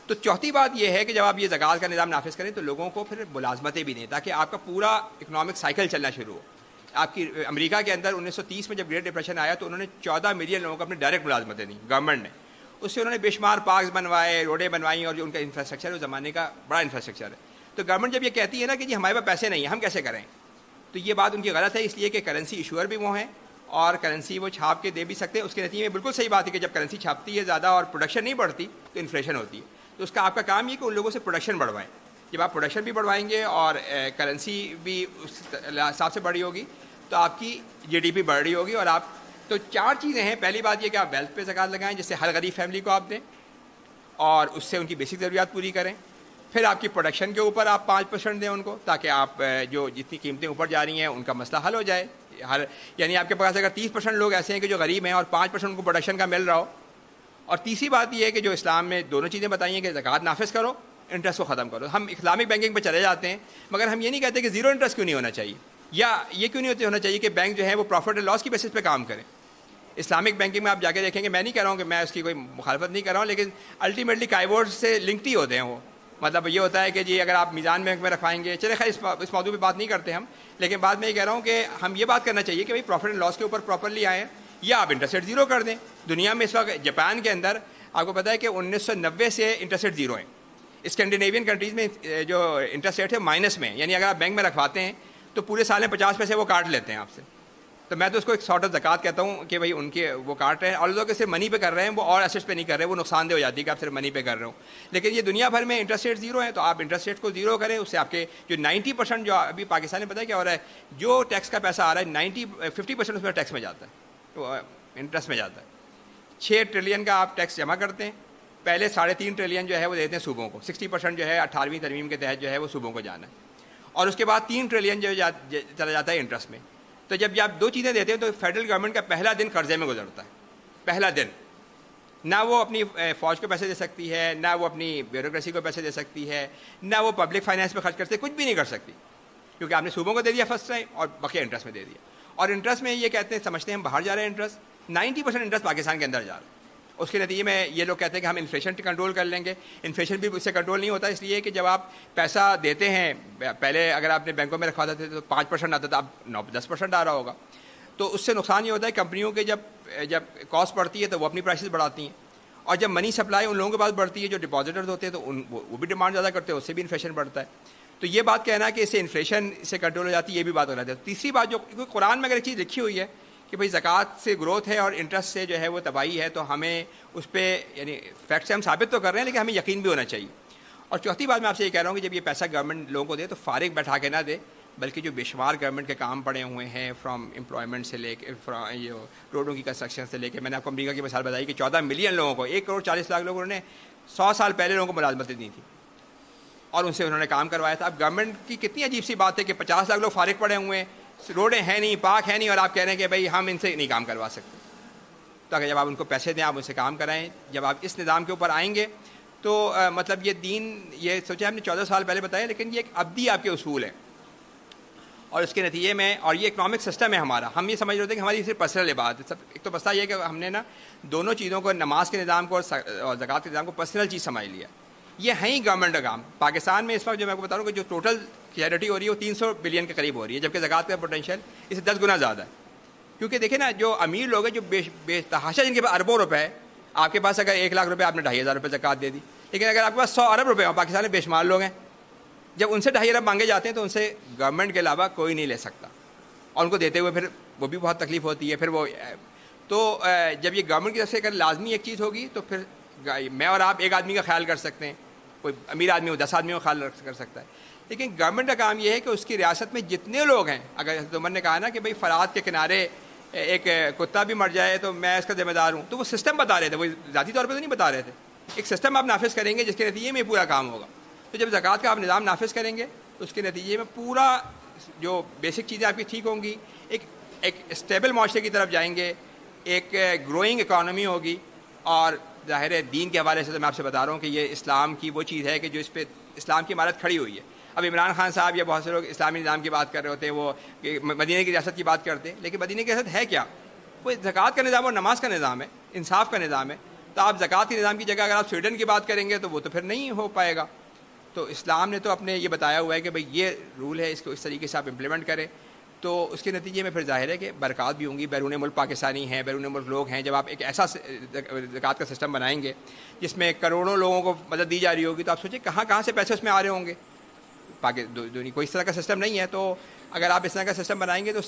تو چوتھی بات یہ ہے کہ جب آپ یہ زکوٰۃ کا نظام نافذ کریں تو لوگوں کو پھر ملازمتیں بھی دیں تاکہ آپ کا پورا اکنامک سائیکل چلنا شروع ہو. آپ کی امریکہ کے اندر 1930 میں جب گریٹ ڈپریشن آیا تو انہوں نے 14 ملین لوگوں کو اپنے ڈائریکٹ ملازمتیں دیں گورنمنٹ نے. اس سے انہوں نے بے شمار پارکس بنوائے، روڈیں بنوائیں، اور جو ان کا انفراسٹرکچر ہے وہ زمانے کا بڑا انفراسٹرکچر ہے. تو گورنمنٹ جب یہ کہتی ہے نا کہ جی ہمارے پاس پیسے نہیں ہیں، ہم کیسے کریں، تو یہ بات ان کی غلط ہے، اس لیے کہ کرنسی ایشوئر بھی وہ ہیں اور کرنسی وہ چھاپ کے دے بھی سکتے ہیں. اس کے نتیجے میں بالکل صحیح بات ہے کہ جب کرنسی چھاپتی ہے زیادہ اور پروڈکشن نہیں بڑھتی تو انفلیشن ہوتی ہے. تو اس کا آپ کا کام یہ کہ ان لوگوں سے پروڈکشن بڑھوائیں. جب آپ پروڈکشن بھی بڑھوائیں گے اور کرنسی بھی اس حساب سے بڑھی ہوگی تو آپ کی جی ڈی پی بڑھ رہی ہوگی. اور آپ تو 4 چیزیں ہیں. پہلی بات یہ کہ آپ ویلتھ پہ زکوٰۃ لگائیں جس سے ہر غریب فیملی کو آپ دیں اور اس سے ان کی بیسک ضروریات پوری کریں. پھر آپ کی پروڈکشن کے اوپر آپ 5% دیں ان کو تاکہ آپ جو جتنی قیمتیں اوپر جا رہی ہیں ان کا مسئلہ حل ہو جائے. یعنی آپ کے پاس اگر 30% لوگ ایسے ہیں کہ جو غریب ہیں اور 5% ان کو پروڈکشن کا مل رہا ہو. اور تیسری بات یہ ہے کہ جو اسلام میں دونوں چیزیں بتائی ہیں کہ زکوٰۃ نافذ کرو، انٹرسٹ کو ختم کرو. ہم اسلامک بینکنگ پہ چلے جاتے ہیں مگر ہم یہ نہیں کہتے کہ زیرو انٹرسٹ کیوں نہیں ہونا چاہیے، یا یہ کیوں نہیں ہونا چاہیے کہ بینک جو ہے وہ پروفٹ اینڈ لاس کی بیسس پہ کام کریں. اسلامک بینکنگ میں آپ جا کے دیکھیں گے، میں نہیں کہہ رہا ہوں کہ میں اس کی کوئی مخالفت نہیں کر رہا ہوں، لیکن الٹیمیٹلی کائیورڈ سے لنکڈ ہی ہوتے ہیں وہ. مطلب یہ ہوتا ہے کہ جی اگر آپ میزان بینک میں رکھوائیں گے، چلے خیر اس موضوع پہ بات نہیں کرتے ہم، لیکن بعد میں یہ کہہ رہا ہوں کہ ہم یہ بات کرنا چاہیے کہ بھائی پروفٹ اینڈ لاس کے اوپر پراپرلی آئیں یا آپ انٹرسٹ ریٹ زیرو کر دیں. دنیا میں اس وقت جاپان کے اندر آپ کو پتہ ہے کہ 1990 سے انٹرسٹ ریٹ زیرو ہیں. اسکینڈینیوین کنٹریز میں جو انٹرسٹ ریٹ ہے مائنس میں، یعنی اگر آپ بینک میں رکھواتے ہیں تو پورے سال میں 50 پیسے وہ کاٹ لیتے ہیں آپ سے. تو میں تو اس کو ایک سارٹ آف زکوٰۃ کہتا ہوں کہ بھائی ان کے وہ کاٹ رہے ہیں، اور لوگ صرف منی پہ کر رہے ہیں، وہ اور ایسیٹس پہ نہیں کر رہے، وہ نقصان دہ ہو جاتی ہے کہ آپ صرف منی پہ کر رہے ہو. لیکن یہ دنیا بھر میں انٹرسٹ ریٹ زیرو ہیں، تو آپ انٹرسٹ ریٹ کو زیرو کریں. اس سے آپ کے جو 90% جو ابھی پاکستان میں پتہ ہے کیا ہو رہا ہے، جو ٹیکس کا پیسہ آ رہا ہے 50% اس میں ٹیکس میں جاتا ہے، تو انٹرسٹ میں جاتا ہے. 6 ٹریلین کا آپ ٹیکس جمع کرتے ہیں، پہلے 3.5 ٹریلین جو ہے وہ دیتے ہیں صوبوں کو، 60% جو ہے 18ویں ترمیم کے تحت جو ہے وہ صوبوں کو جانا ہے، اور اس کے بعد 3 ٹریلین جو چلا جاتا ہے انٹرسٹ میں. تو جب آپ 2 چیزیں دیتے ہیں تو فیڈرل گورنمنٹ کا پہلا دن قرضے میں گزرتا ہے. پہلا دن نہ وہ اپنی فوج کو پیسے دے سکتی ہے، نہ وہ اپنی بیوروکریسی کو پیسے دے سکتی ہے، نہ وہ پبلک فائنینس پہ خرچ کرتے، کچھ بھی نہیں کر سکتی کیونکہ آپ نے صوبوں کو دے دیا فرسٹ ٹائم اور بقیہ انٹرسٹ میں دے دیا. اور انٹرسٹ میں یہ کہتے ہیں، سمجھتے ہیں ہم باہر جا رہے ہیں، انٹرسٹ 90% انٹرسٹ پاکستان کے اندر جا رہا ہے. اس کے نتیجے میں یہ لوگ کہتے ہیں کہ ہم انفلیشن کنٹرول کر لیں گے. انفلیشن بھی اس سے کنٹرول نہیں ہوتا، اس لیے کہ جب آپ پیسہ دیتے ہیں، پہلے اگر آپ نے بینکوں میں رکھواتے تھے تو 5% آتا تھا، اب 9-10% آ رہا ہوگا. تو اس سے نقصان یہ ہوتا ہے کمپنیوں کے جب کاسٹ بڑھتی ہے تو وہ اپنی پرائسز بڑھاتی ہیں، اور جب منی سپلائی ان لوگوں کے پاس بڑھتی ہے جو ڈپازیٹرز ہوتے ہیں تو وہ بھی ڈیمانڈ زیادہ کرتے ہیں، اس سے بھی انفلیشن بڑھتا ہے. تو یہ بات کہنا کہ اس سے انفلیشن سے کنٹرول ہو جاتی ہے، یہ بھی بات غلط ہے. تیسری بات جو قرآن میں اگر ایک چیز لکھی ہوئی ہے کہ بھائی زکوٰۃ سے گروتھ ہے اور انٹرسٹ سے جو ہے وہ تباہی ہے، تو ہمیں اس پہ یعنی فیکٹ سے ہم ثابت تو کر رہے ہیں لیکن ہمیں یقین بھی ہونا چاہیے. اور چوتھی بات میں آپ سے یہ کہہ رہا ہوں کہ جب یہ پیسہ گورنمنٹ لوگوں کو دے تو فارغ بیٹھا کے نہ دے، بلکہ جو بے شمار گورنمنٹ کے کام پڑے ہوئے ہیں، فرام امپلائمنٹ سے لے کے یہ روڈوں کی کنسٹرکشن سے لے کے، میں نے آپ کو امریکہ کی مثال بتائی کہ 14 ملین لوگوں کو 1.40 کروڑ لوگوں نے 100 سال پہلے لوگوں کو ملازمتیں دی تھیں اور ان سے انہوں نے کام کروایا تھا. اب گورنمنٹ کی کتنی عجیب سی بات ہے کہ 50 لاکھ لوگ فارغ پڑے ہوئے ہیں, روڈیں ہیں نہیں, پاک ہے نہیں, اور آپ کہہ رہے ہیں کہ بھائی ہم ان سے نہیں کام کروا سکتے. تو اگر جب آپ ان کو پیسے دیں, آپ ان سے کام کرائیں, جب آپ اس نظام کے اوپر آئیں گے تو مطلب یہ دین, یہ سوچیں ہم نے 14 سال پہلے بتایا, لیکن یہ ایک ابدی آپ کے اصول ہے. اور اس کے نتیجے میں, اور یہ اکنامک سسٹم ہے ہمارا, ہم یہ سمجھ رہے تھے کہ ہماری صرف پرسنل عبادت ہے. ایک تو مسئلہ یہ ہے کہ ہم نے نا دونوں چیزوں کو, نماز کے نظام کو اور زکوٰۃ کے نظام کو پرسنل چیز سمجھ لیا. یہ ہیں ہی گورنمنٹ کا کام. پاکستان میں اس وقت جو میں آپ کو بتا رہا ہوں کہ جو ٹوٹل چیریٹی ہو رہی ہے وہ 300 بلین کے قریب ہو رہی ہے, جبکہ زکوٰۃ کا پوٹینشیل اس سے 10 گنا زیادہ ہے. کیونکہ دیکھیں نا, جو امیر لوگ ہیں, جو بے تحاشا جن کے پاس اربوں روپے ہے, آپ کے پاس اگر 1 لاکھ روپے, آپ نے 2,500 روپے زکوٰۃ دے دی. لیکن اگر آپ کے پاس 100 ارب روپے ہوں, پاکستان میں بے شمار لوگ ہیں, جب ان سے 2.5 ارب مانگے جاتے ہیں تو ان سے گورنمنٹ کے علاوہ کوئی نہیں لے سکتا, اور ان کو دیتے ہوئے پھر وہ بھی بہت تکلیف ہوتی ہے. پھر وہ تو جب یہ گورنمنٹ کی طرف سے اگر لازمی ایک چیز ہوگی تو پھر میں اور آپ ایک آدمی کا خیال کر سکتے ہیں, کوئی امیر آدمی ہو 10 آدمیوں کا خیال کر سکتا ہے. لیکن گورنمنٹ کا کام یہ ہے کہ اس کی ریاست میں جتنے لوگ ہیں, اگر حضرت عمر نے کہا نا کہ بھائی فرات کے کنارے ایک کتا بھی مر جائے تو میں اس کا ذمہ دار ہوں, تو وہ سسٹم بتا رہے تھے, وہ ذاتی طور پہ تو نہیں بتا رہے تھے. ایک سسٹم آپ نافذ کریں گے جس کے نتیجے میں پورا کام ہوگا. تو جب زکوٰۃ کا آپ نظام نافذ کریں گے تو اس کے نتیجے میں پورا جو بیسک چیزیں آپ کی ٹھیک ہوں گی, ایک اسٹیبل معاشرے کی طرف جائیں گے, ایک گروئنگ اکانومی ہوگی. اور ظاہر ہے دین کے حوالے سے تو میں آپ سے بتا رہا ہوں کہ یہ اسلام کی وہ چیز ہے کہ جو اس پہ اسلام کی عمارت کھڑی ہوئی ہے. اب عمران خان صاحب یا بہت سے لوگ اسلامی نظام کی بات کر رہے ہوتے ہیں, وہ مدینہ کی ریاست کی بات کرتے ہیں, لیکن مدینہ کی ریاست ہے کیا؟ وہ زکوٰۃ کا نظام اور نماز کا نظام ہے, انصاف کا نظام ہے. تو آپ زکوٰۃ کے نظام کی جگہ اگر آپ سویڈن کی بات کریں گے تو وہ تو پھر نہیں ہو پائے گا. تو اسلام نے تو اپنے یہ بتایا ہوا ہے کہ بھئی یہ رول ہے, اس کو اس طریقے سے آپ امپلیمنٹ کریں, تو اس کے نتیجے میں پھر ظاہر ہے کہ برکات بھی ہوں گی. بیرون ملک پاکستانی ہیں, بیرون ملک لوگ ہیں, جب آپ ایک ایسا زکوٰۃ کا سسٹم بنائیں گے جس میں کروڑوں لوگوں کو مدد دی جا رہی ہوگی, تو آپ سوچیں کہاں سے پیسے اس میں آ رہے ہوں گے. کوئی اس طرح کا سسٹم نہیں ہے. تو اگر آپ اس طرح کا سسٹم بنائیں گے تو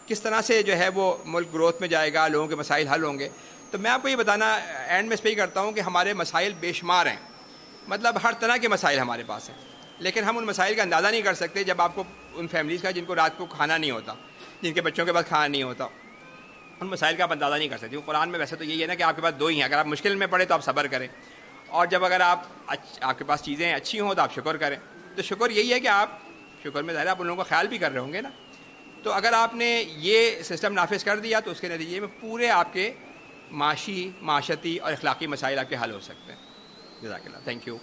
کس طرح سے جو ہے وہ ملک گروتھ میں جائے گا, لوگوں کے مسائل حل ہوں گے. تو میں آپ کو یہ بتانا اینڈ میں اس پہ ہی کرتا ہوں کہ ہمارے مسائل بے شمار ہیں, مطلب ہر طرح کے مسائل ہمارے پاس ہیں, لیکن ہم ان مسائل کا اندازہ نہیں کر سکتے جب آپ کو ان فیملیز کا جن کو رات کو کھانا نہیں ہوتا, جن کے بچوں کے پاس کھانا نہیں ہوتا, ان مسائل کا آپ اندازہ نہیں کر سکتے. قرآن میں ویسے تو یہی ہے نا کہ آپ کے پاس 2 ہی ہیں, اگر آپ مشکل میں پڑے تو آپ صبر کریں, اور جب اگر آپ کے پاس چیزیں اچھی ہوں تو آپ شکر کریں. تو شکر یہی ہے کہ آپ شکر میں ظاہر آپ ان لوگوں کا خیال بھی کر رہے ہوں گے نا. تو اگر آپ نے یہ سسٹم نافذ کر دیا تو اس کے نتیجے میں پورے آپ کے معاشی, معاشرتی اور اخلاقی مسائل آپ کے حل ہو سکتے ہیں. جزاک اللہ, تھینک یو.